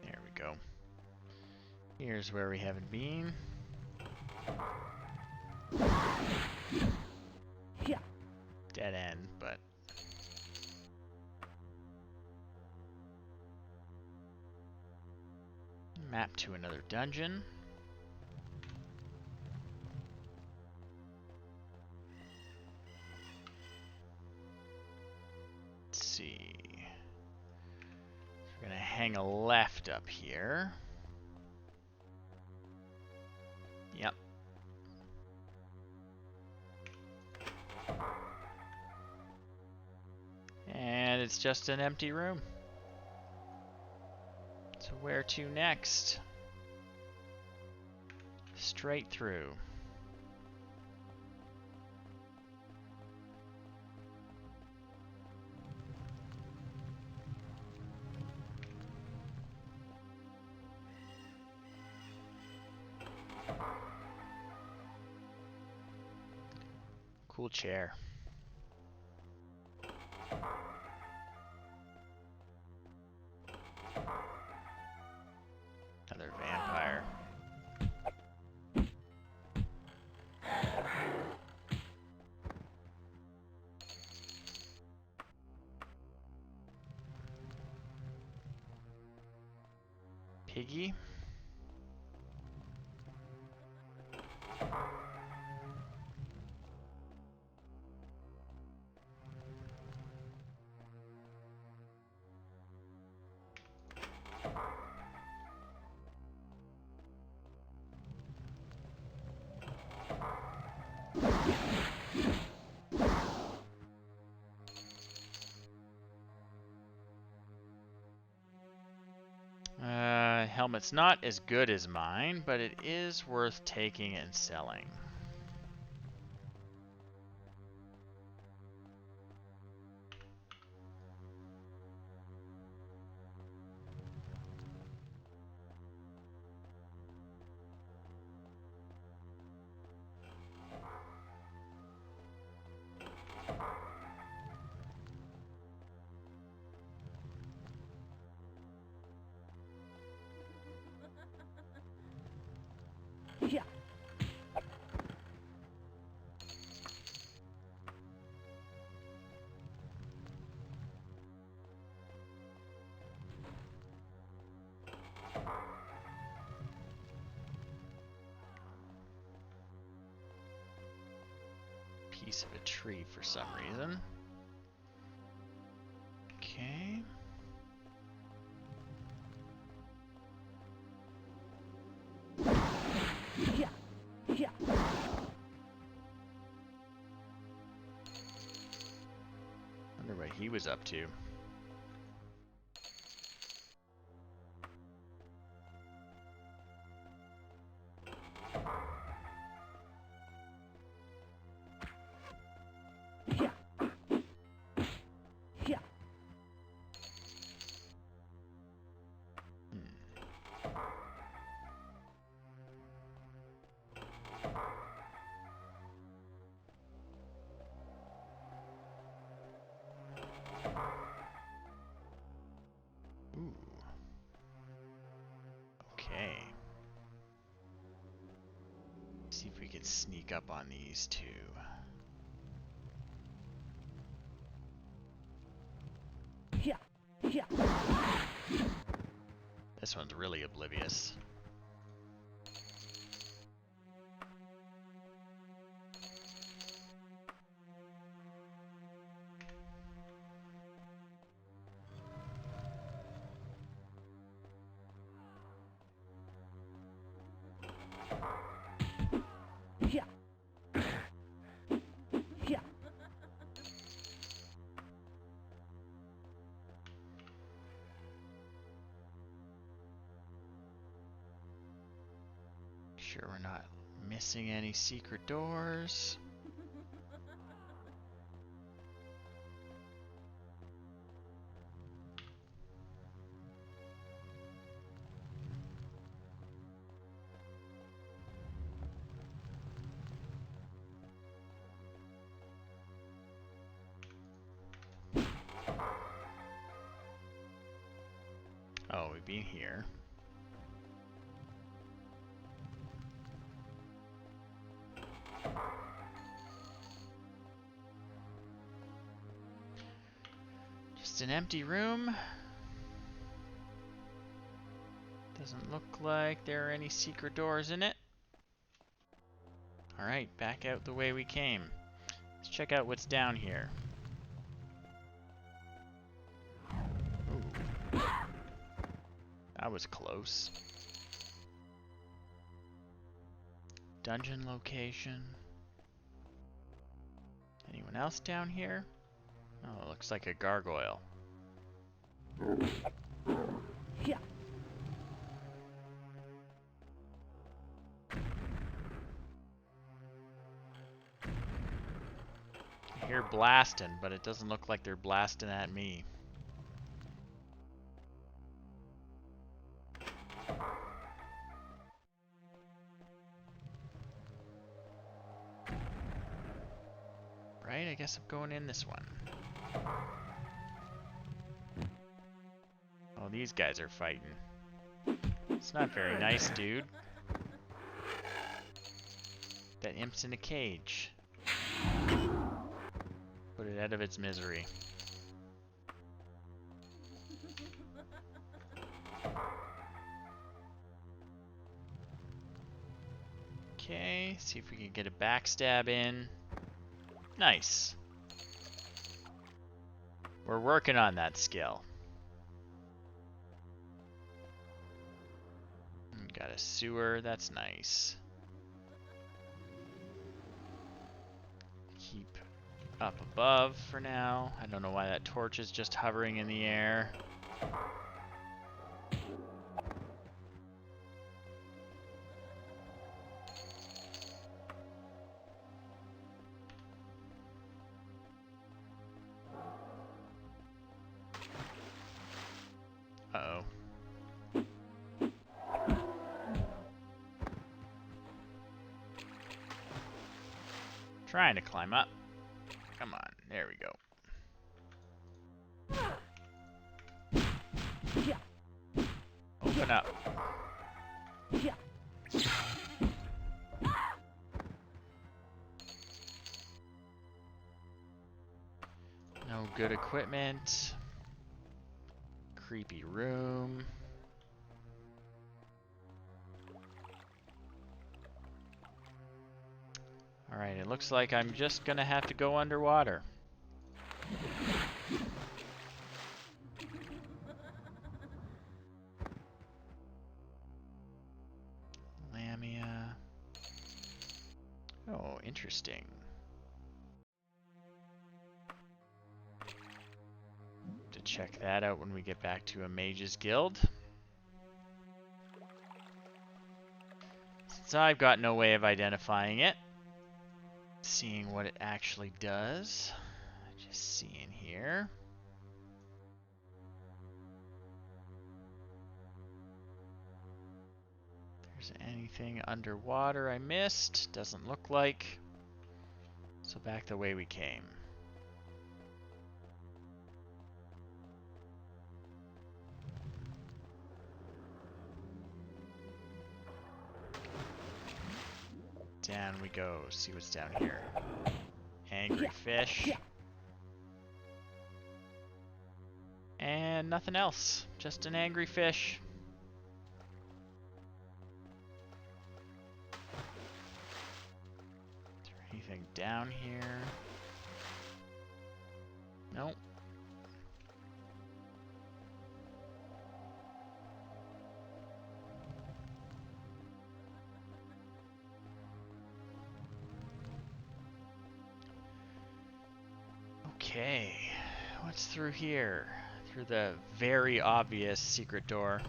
There we go. Here's where we haven't been. Dead end, but... Map to another dungeon. see. We're gonna hang a left up here. Yep. And it's just an empty room. So where to next? Straight through. Cool chair. Another vampire. Piggy. Helmet's not as good as mine, but it is worth taking and selling. Yeah. Piece of a tree for some reason. Okay. Yeah. Yeah. Wonder what he was up to. Yeah. Yeah. Ooh. Okay. See if we can sneak up on these two. Yeah. Yeah. This one's really oblivious. Yeah. Yeah. Sure we're not missing any secret doors. Oh, we've been here. Just an empty room. Doesn't look like there are any secret doors in it. Alright, back out the way we came. Let's check out what's down here. That was close. Dungeon location. Anyone else down here? Oh, it looks like a gargoyle. Yeah. I hear blasting, but it doesn't look like they're blasting at me. Right, I guess I'm going in this one. Oh, these guys are fighting. It's not very nice, dude. That imp's in a cage. Put it out of its misery. Okay, see if we can get a backstab in. Nice. We're working on that skill. Got a sewer, that's nice. Keep up above for now. I don't know why that torch is just hovering in the air. Uh-oh. Trying to climb up. Come on, there we go. Yeah. Open up. Yeah. No good equipment. Creepy room. Alright, it looks like I'm just gonna have to go underwater. Lamia. Oh, interesting. To check that out when we get back to a mage's guild. Since I've got no way of identifying it, seeing what it actually does. Just seeing here. If there's anything underwater I missed, doesn't look like. So back the way we came. Down we go. See what's down here. Angry fish. And nothing else. Just an angry fish. Is there anything down here? Nope. Okay, what's through here? Through the very obvious secret door.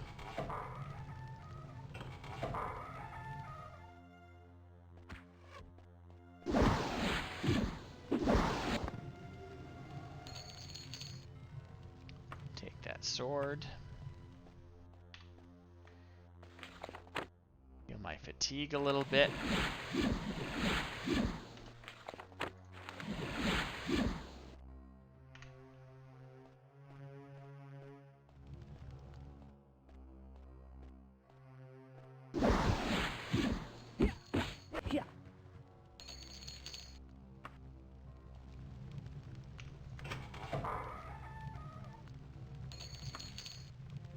Take that sword. Feel my fatigue a little bit.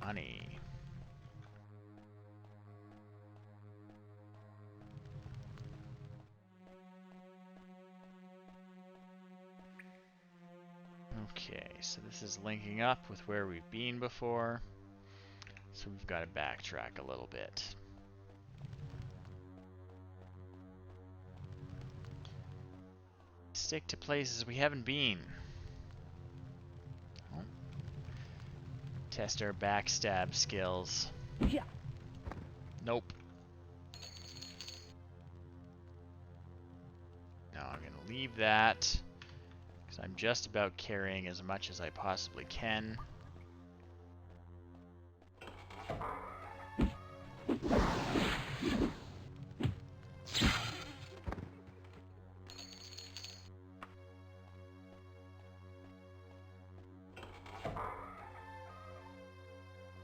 Money. Okay, so this is linking up with where we've been before. So we've got to backtrack a little bit. Stick to places we haven't been. Oh. Test our backstab skills. Yeah. Nope. No, I'm going to leave that. Because I'm just about carrying as much as I possibly can.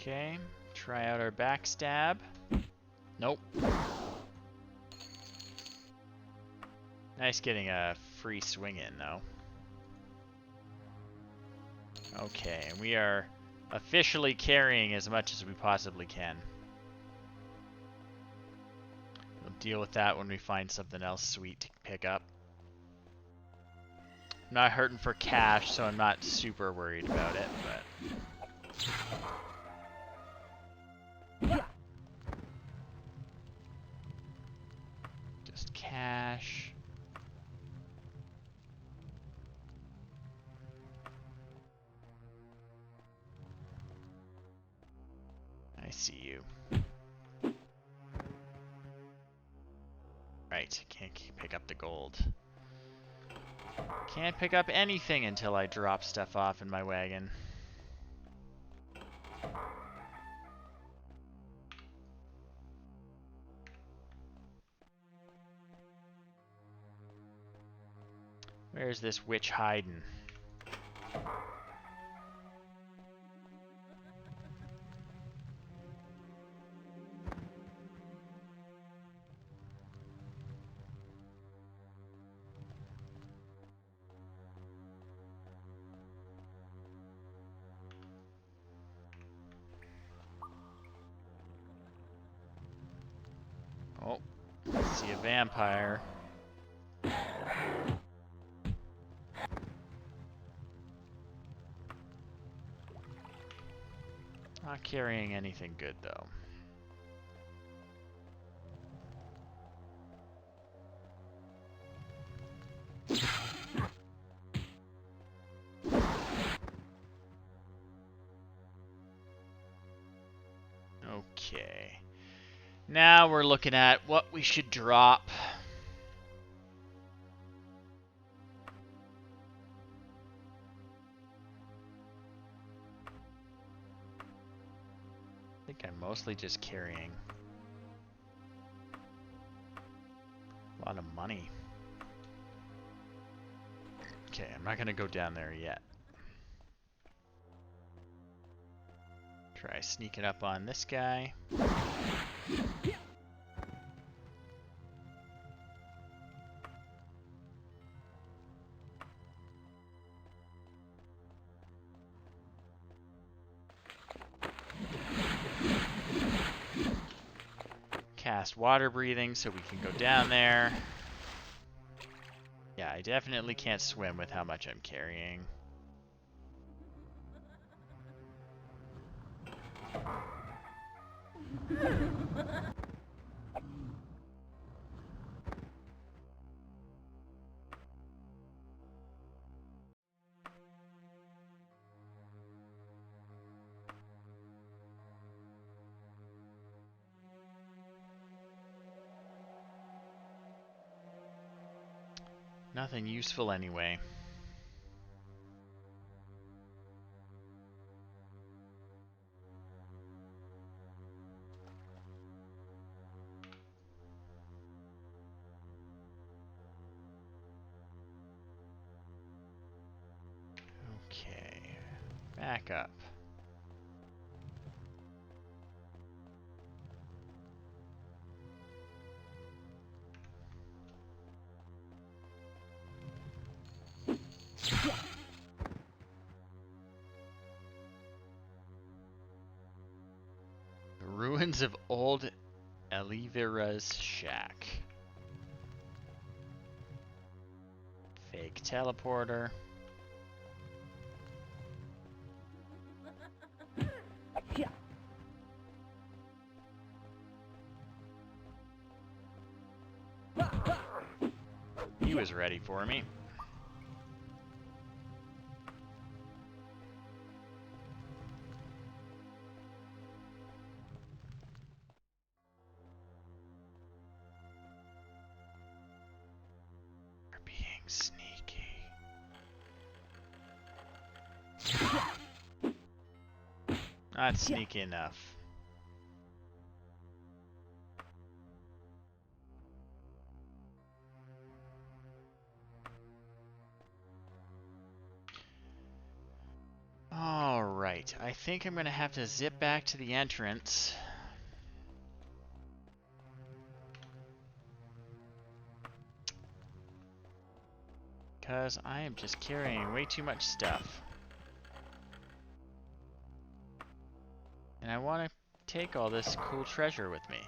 Okay, try out our backstab. Nope. Nice getting a free swing in, though. Okay, and we are officially carrying as much as we possibly can. We'll deal with that when we find something else sweet to pick up. I'm not hurting for cash, so I'm not super worried about it, but... Yeah. Just cash. I see you. Right, can't pick up the gold. Can't pick up anything until I drop stuff off in my wagon. Where's this witch hiding? Oh, I see a vampire. Not carrying anything good, though. Okay. Now we're looking at what we should drop. I think I'm mostly just carrying a lot of money. Okay, I'm not going to go down there yet. Try sneaking up on this guy. Cast water breathing so we can go down there. Yeah, I definitely can't swim with how much I'm carrying. Nothing useful anyway. Okay, back up. The ruins of old Elivira's shack. Fake teleporter. Yeah. He was ready for me. You're being sneaky. Not sneaky enough. Alright, I think I'm gonna have to zip back to the entrance. Because I am just carrying way too much stuff. And I want to take all this cool treasure with me.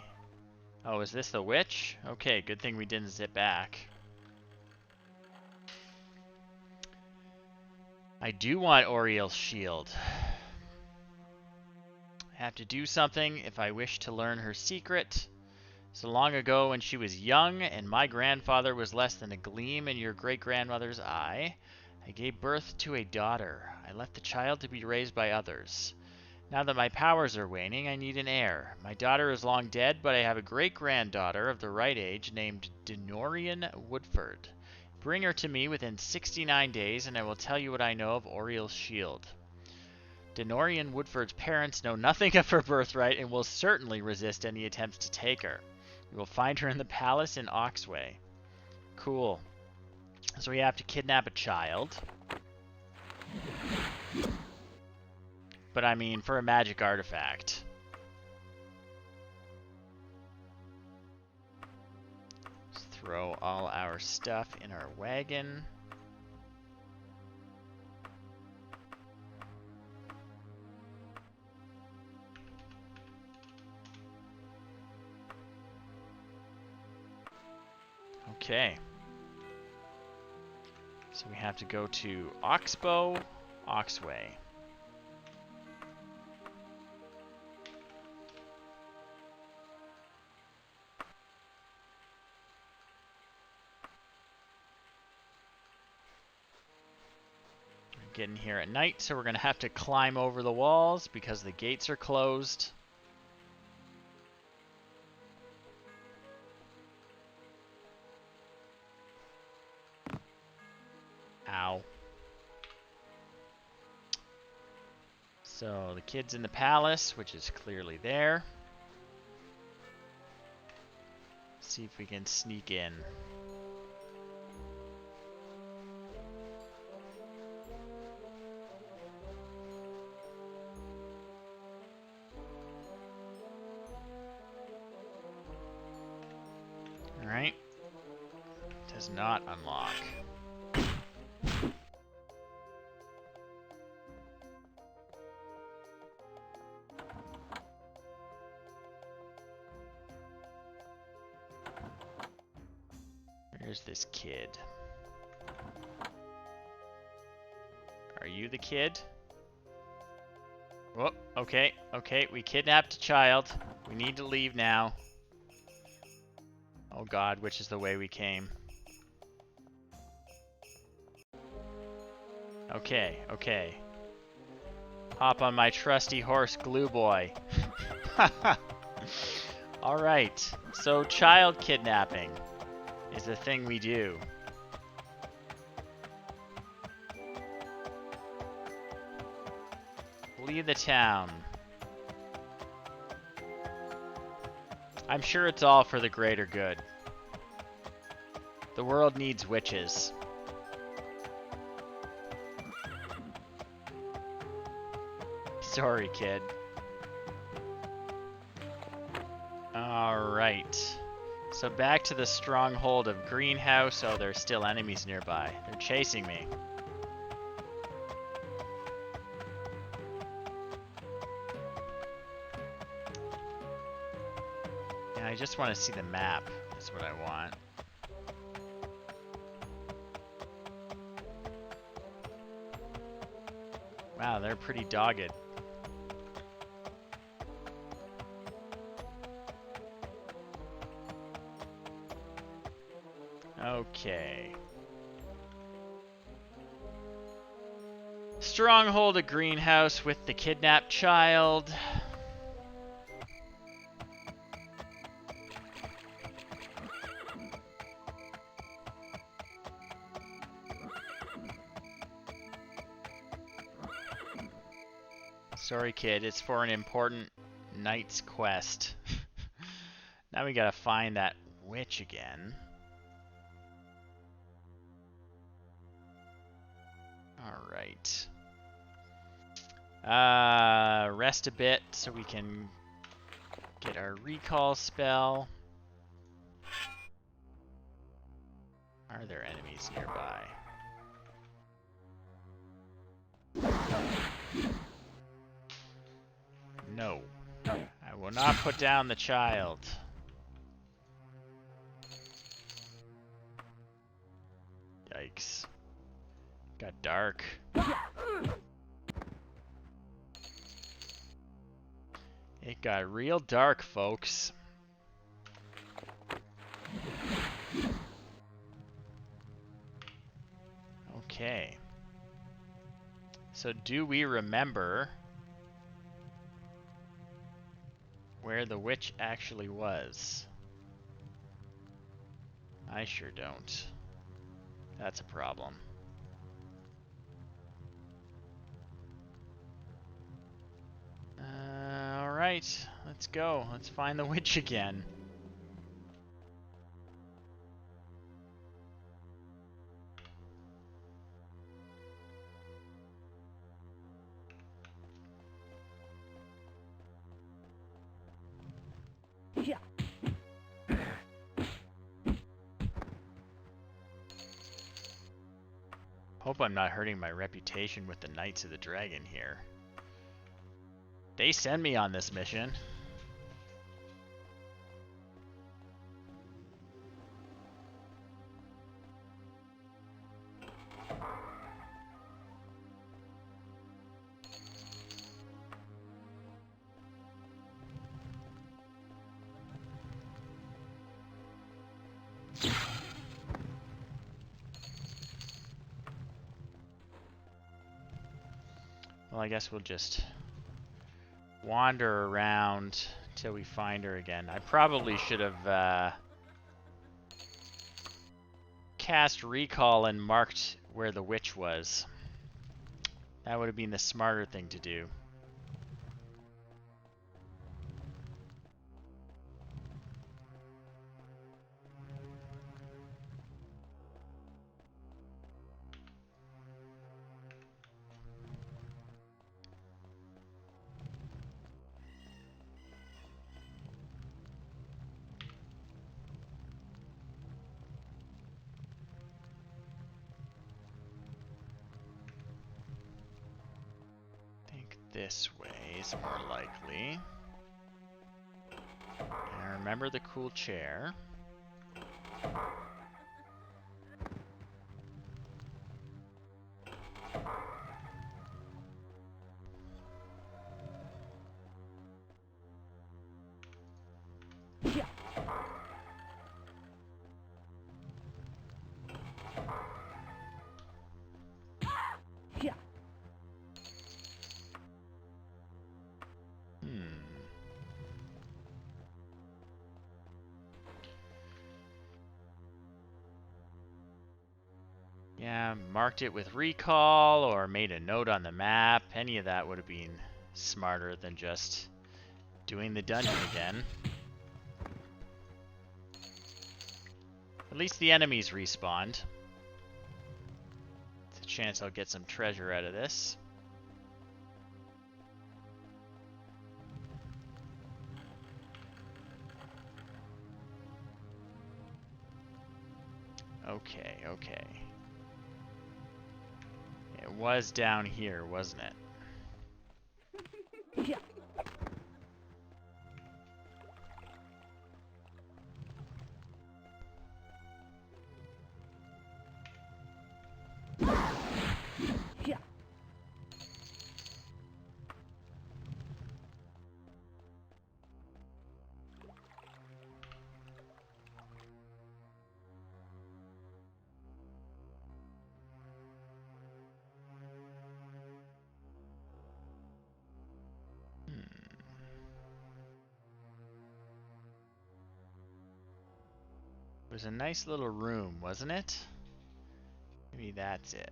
Oh, is this the witch? Okay, good thing we didn't zip back. I do want Oriel's shield. I have to do something if I wish to learn her secret. So long ago when she was young and my grandfather was less than a gleam in your great-grandmother's eye, I gave birth to a daughter. I left the child to be raised by others. Now that my powers are waning, I need an heir. My daughter is long dead, but I have a great-granddaughter of the right age named Denorian Woodford. Bring her to me within 69 days, and I will tell you what I know of Oriel's shield. Denorian Woodford's parents know nothing of her birthright and will certainly resist any attempts to take her. We will find her in the palace in Oxway. Cool. So we have to kidnap a child. But I mean, for a magic artifact. Let's throw all our stuff in our wagon. Okay. So we have to go to Oxbow, Oxway. We're getting here at night, so we're going to have to climb over the walls because the gates are closed. Ow. So the kid's in the palace, which is clearly there. See if we can sneak in. Alright. Does not unlock. Where's this kid? Are you the kid? Whoop, okay, we kidnapped a child. We need to leave now. Oh god, which is the way we came? Okay. Hop on my trusty horse, Glue Boy. Alright, so child kidnapping is the thing we do. Leave the town. I'm sure it's all for the greater good. The world needs witches. Sorry, kid. Alright. So back to the stronghold of Greenhouse. Oh, there's still enemies nearby. They're chasing me. Yeah, I just want to see the map. That's what I want. Wow, they're pretty dogged. Okay. Stronghold a greenhouse with the kidnapped child. Sorry, kid, it's for an important knight's quest. Now we gotta find that witch again. Alright. Rest a bit so we can get our recall spell. Are there enemies nearby? No. I will not put down the child. Yikes. Got dark. It got real dark, folks. Okay. So do we remember where the witch actually was? I sure don't. That's a problem. Alright, let's go. Let's find the witch again. Yeah. Hope I'm not hurting my reputation with the Knights of the Dragon here. They send me on this mission. Well, I guess we'll just wander around till we find her again. I probably should have cast recall and marked where the witch was. That would have been the smarter thing to do. This way is more likely. And remember the cool chair. Yeah. Yeah. Yeah, marked it with recall or made a note on the map. Any of that would have been smarter than just doing the dungeon again. At least the enemies respawned. It's a chance I'll get some treasure out of this. Okay, okay. It was down here, wasn't it? Yeah. Yeah. It was a nice little room, wasn't it? Maybe that's it.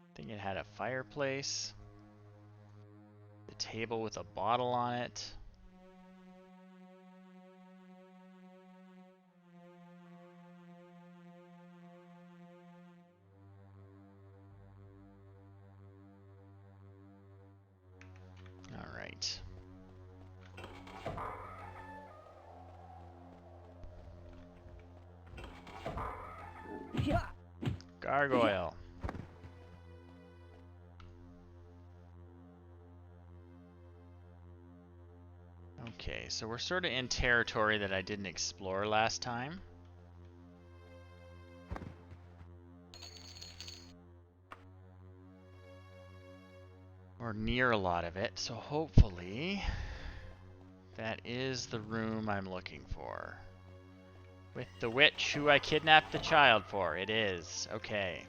I think it had a fireplace. The table with a bottle on it. All right. Yeah. Gargoyle. Okay, so we're sort of in territory that I didn't explore last time. Or near a lot of it, so hopefully that is the room I'm looking for. With the witch who I kidnapped the child for. It is. Okay.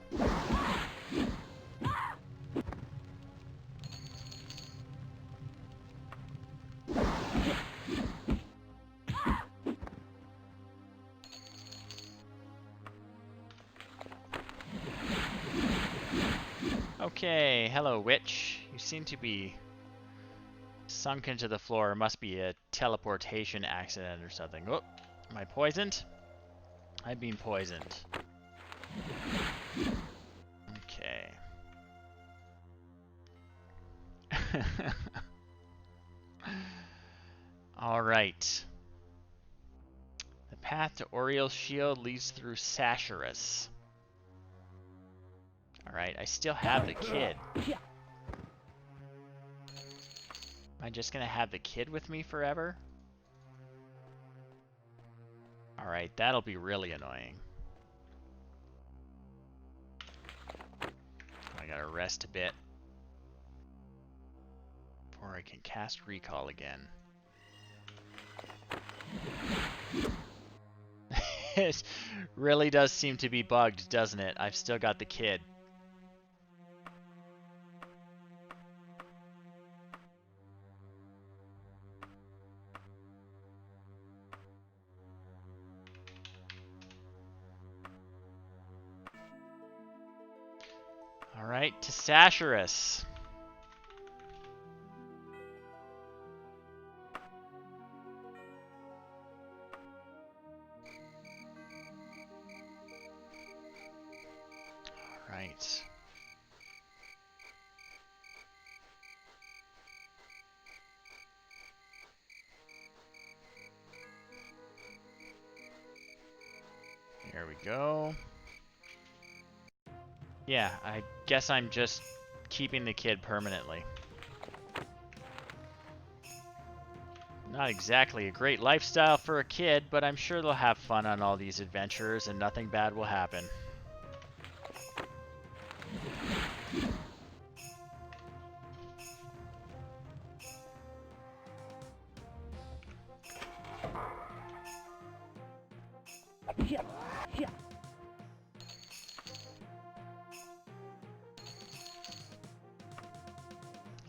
Okay, hello witch. You seem to be sunk into the floor. It must be a teleportation accident or something. Oh, am I poisoned? I've been poisoned. Okay. Alright. The path to Oriel's shield leads through Sasharus. Alright, I still have the kid. Yeah. Am I just gonna have the kid with me forever? Alright, that'll be really annoying. I gotta rest a bit before I can cast Recall again. It really does seem to be bugged, doesn't it? I've still got the kid. Alright, to Sasharus. Alright. There we go. Yeah, I guess I'm just keeping the kid permanently. Not exactly a great lifestyle for a kid, but I'm sure they'll have fun on all these adventures and nothing bad will happen. Yeah. Yeah.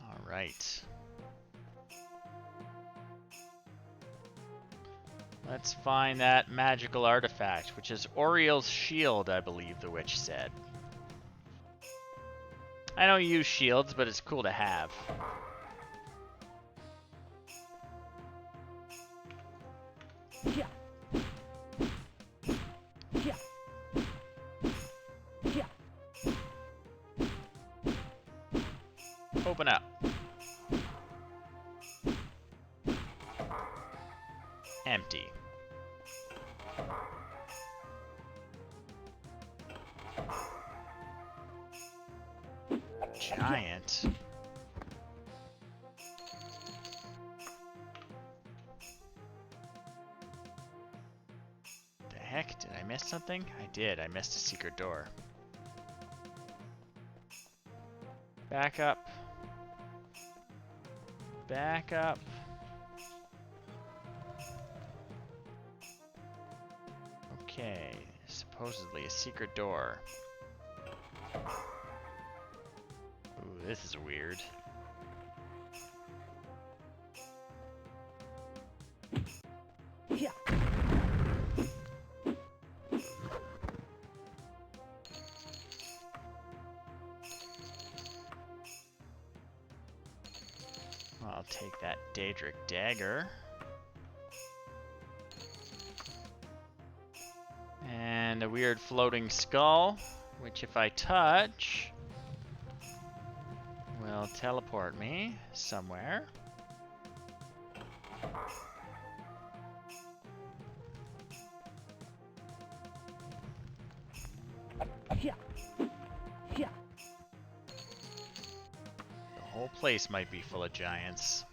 All right. Let's find that magical artifact, which is Oriel's shield, I believe the witch said. I don't use shields, but it's cool to have. Yeah. Yeah. Yeah. Open up. Empty. Giant. The heck? Did I miss something? I did. I missed a secret door. Back up. Back up. Okay. Supposedly a secret door. Ooh, this is weird. take that Daedric dagger. And a weird floating skull, which if I touch, will teleport me somewhere. Yeah. Yeah. The whole place might be full of giants.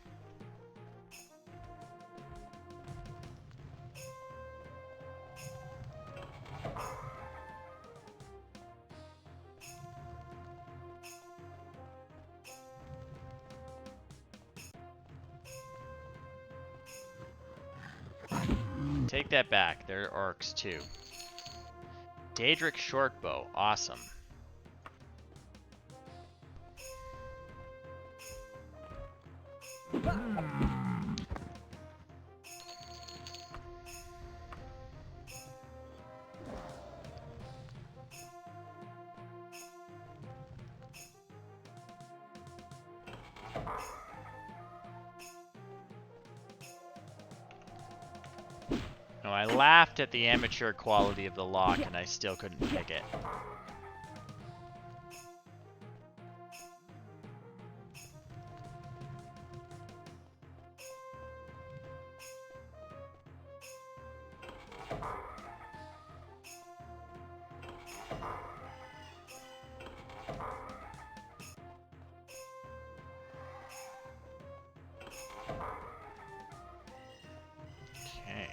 Take that back. They're orcs too. Daedric shortbow. Awesome. No, I laughed at the amateur quality of the lock and I still couldn't pick it. Okay.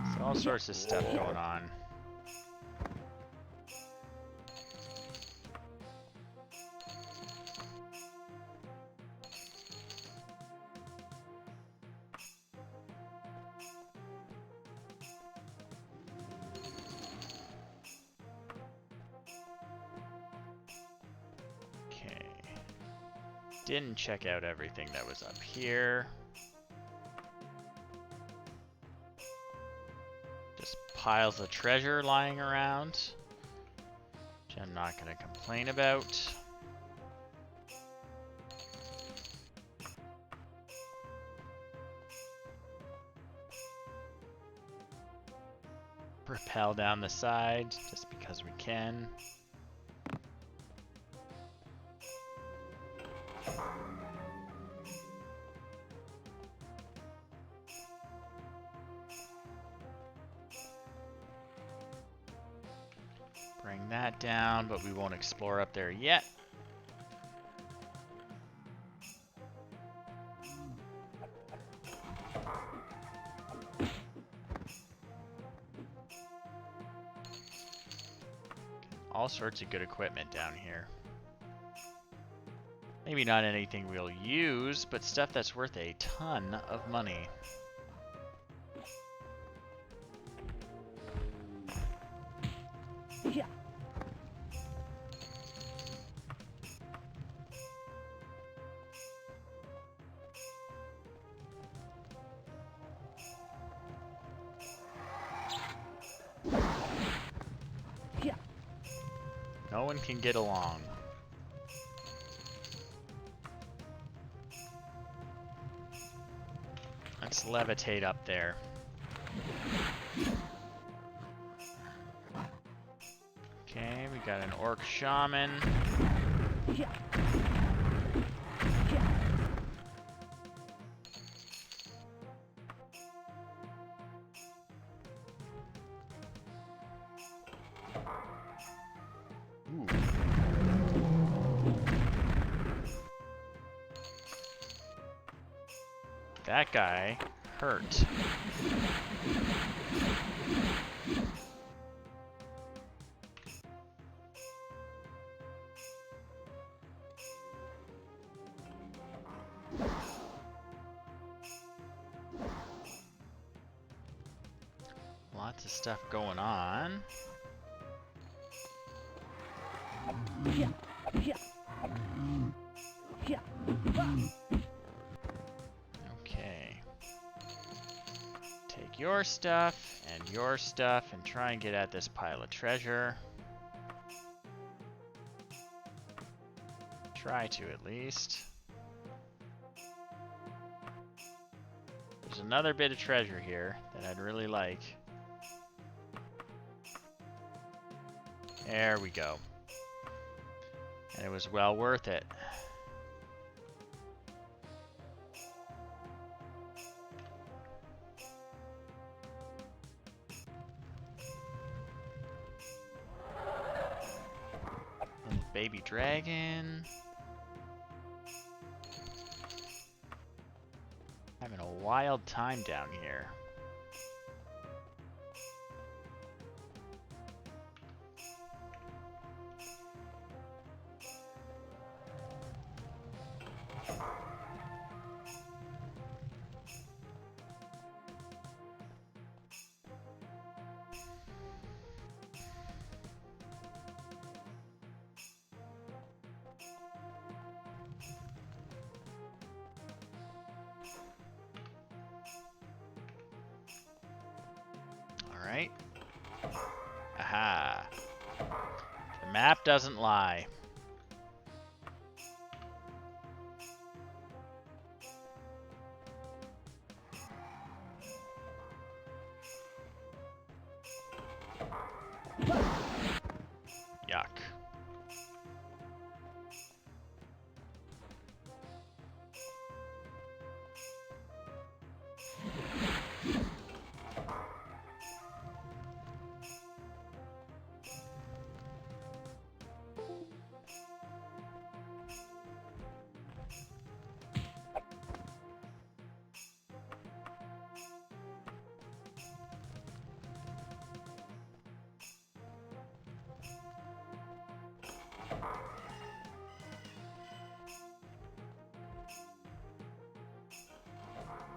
There's all sorts of stuff going on. Okay. Didn't check out everything that was up here. Just piles of treasure lying around, which I'm not going to complain about. Rappel down the side just because we can. Bring that down, but we won't explore up there yet. All sorts of good equipment down here. Maybe not anything we'll use, but stuff that's worth a ton of money. Yeah. Yeah. No one can get along. Let's levitate up there. Okay, we got an Orc Shaman. Yeah. Yeah. Ooh. That guy hurt. Lots of stuff going on. Yeah. Yeah. Yeah. Okay. Take your stuff and your stuff and try and get at this pile of treasure. Try to, at least. There's another bit of treasure here that I'd really like. There we go. And it was well worth it. Little baby dragon. Having a wild time down here. Alright. Aha. The map doesn't lie. Yuck.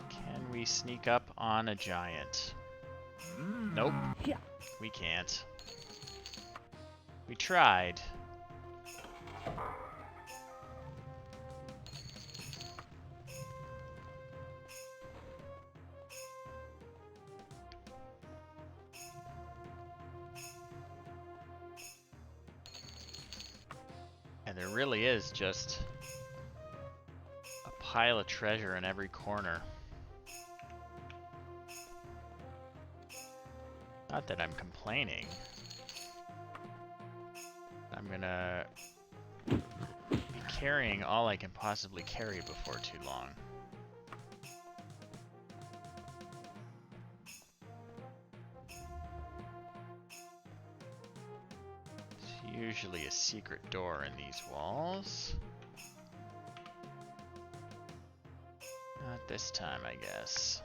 Can we sneak up on a giant? Nope. Yeah. We can't. We tried. And there really is just a pile of treasure in every corner. Not that I'm complaining. I'm gonna be carrying all I can possibly carry before too long. There's usually a secret door in these walls. Not this time, I guess.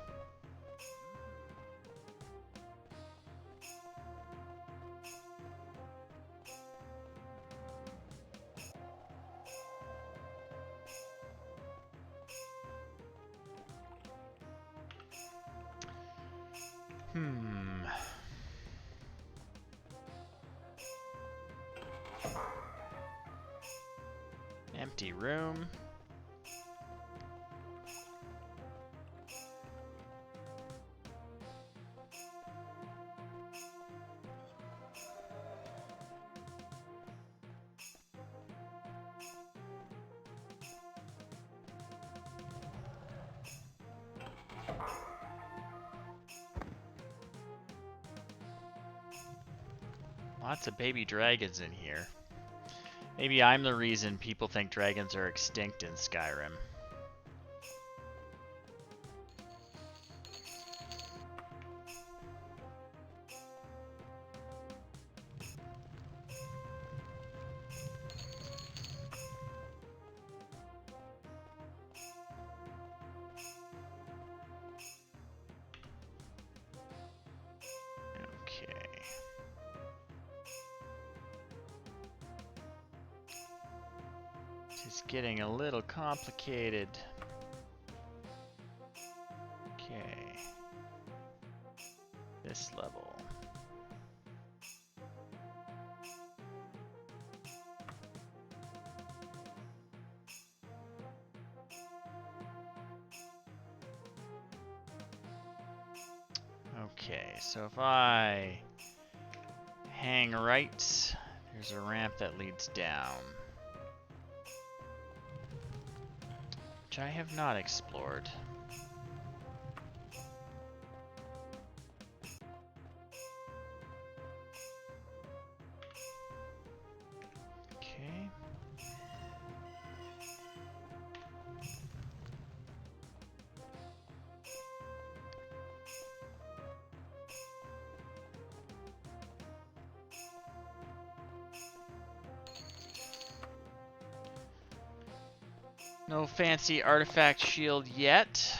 Empty room. Lots of baby dragons in here. Maybe I'm the reason people think dragons are extinct in Skyrim. It's getting a little complicated. Okay. This level. Okay, so if I hang right, there's a ramp that leads down, which I have not explored. Okay. No fancy artifact shield yet.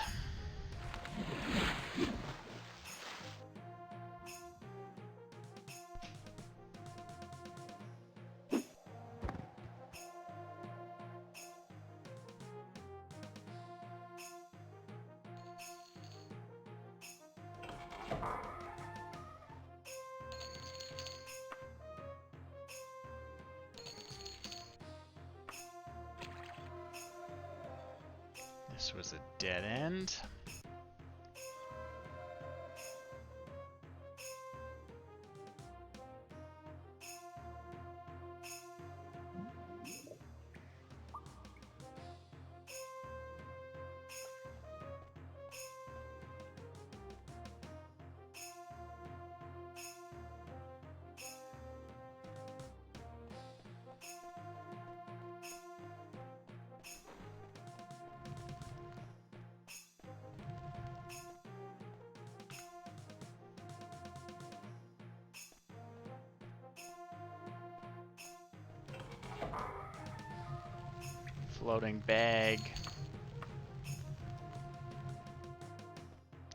This was a dead end. Floating bag.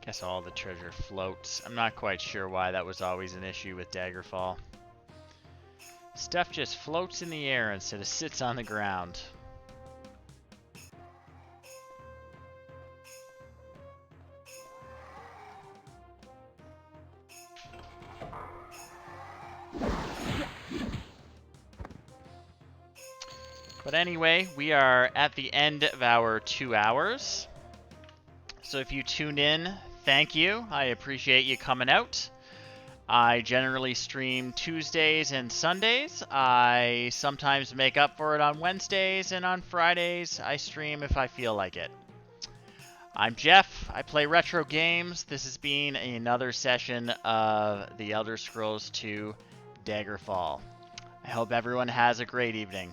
Guess all the treasure floats. I'm not quite sure why that was always an issue with Daggerfall. Stuff just floats in the air instead of sits on the ground. But anyway, we are at the end of our 2 hours. So if you tuned in, thank you. I appreciate you coming out. I generally stream Tuesdays and Sundays. I sometimes make up for it on Wednesdays, and on Fridays I stream if I feel like it. I'm Jeff. I play retro games. This has been another session of The Elder Scrolls II Daggerfall. I hope everyone has a great evening.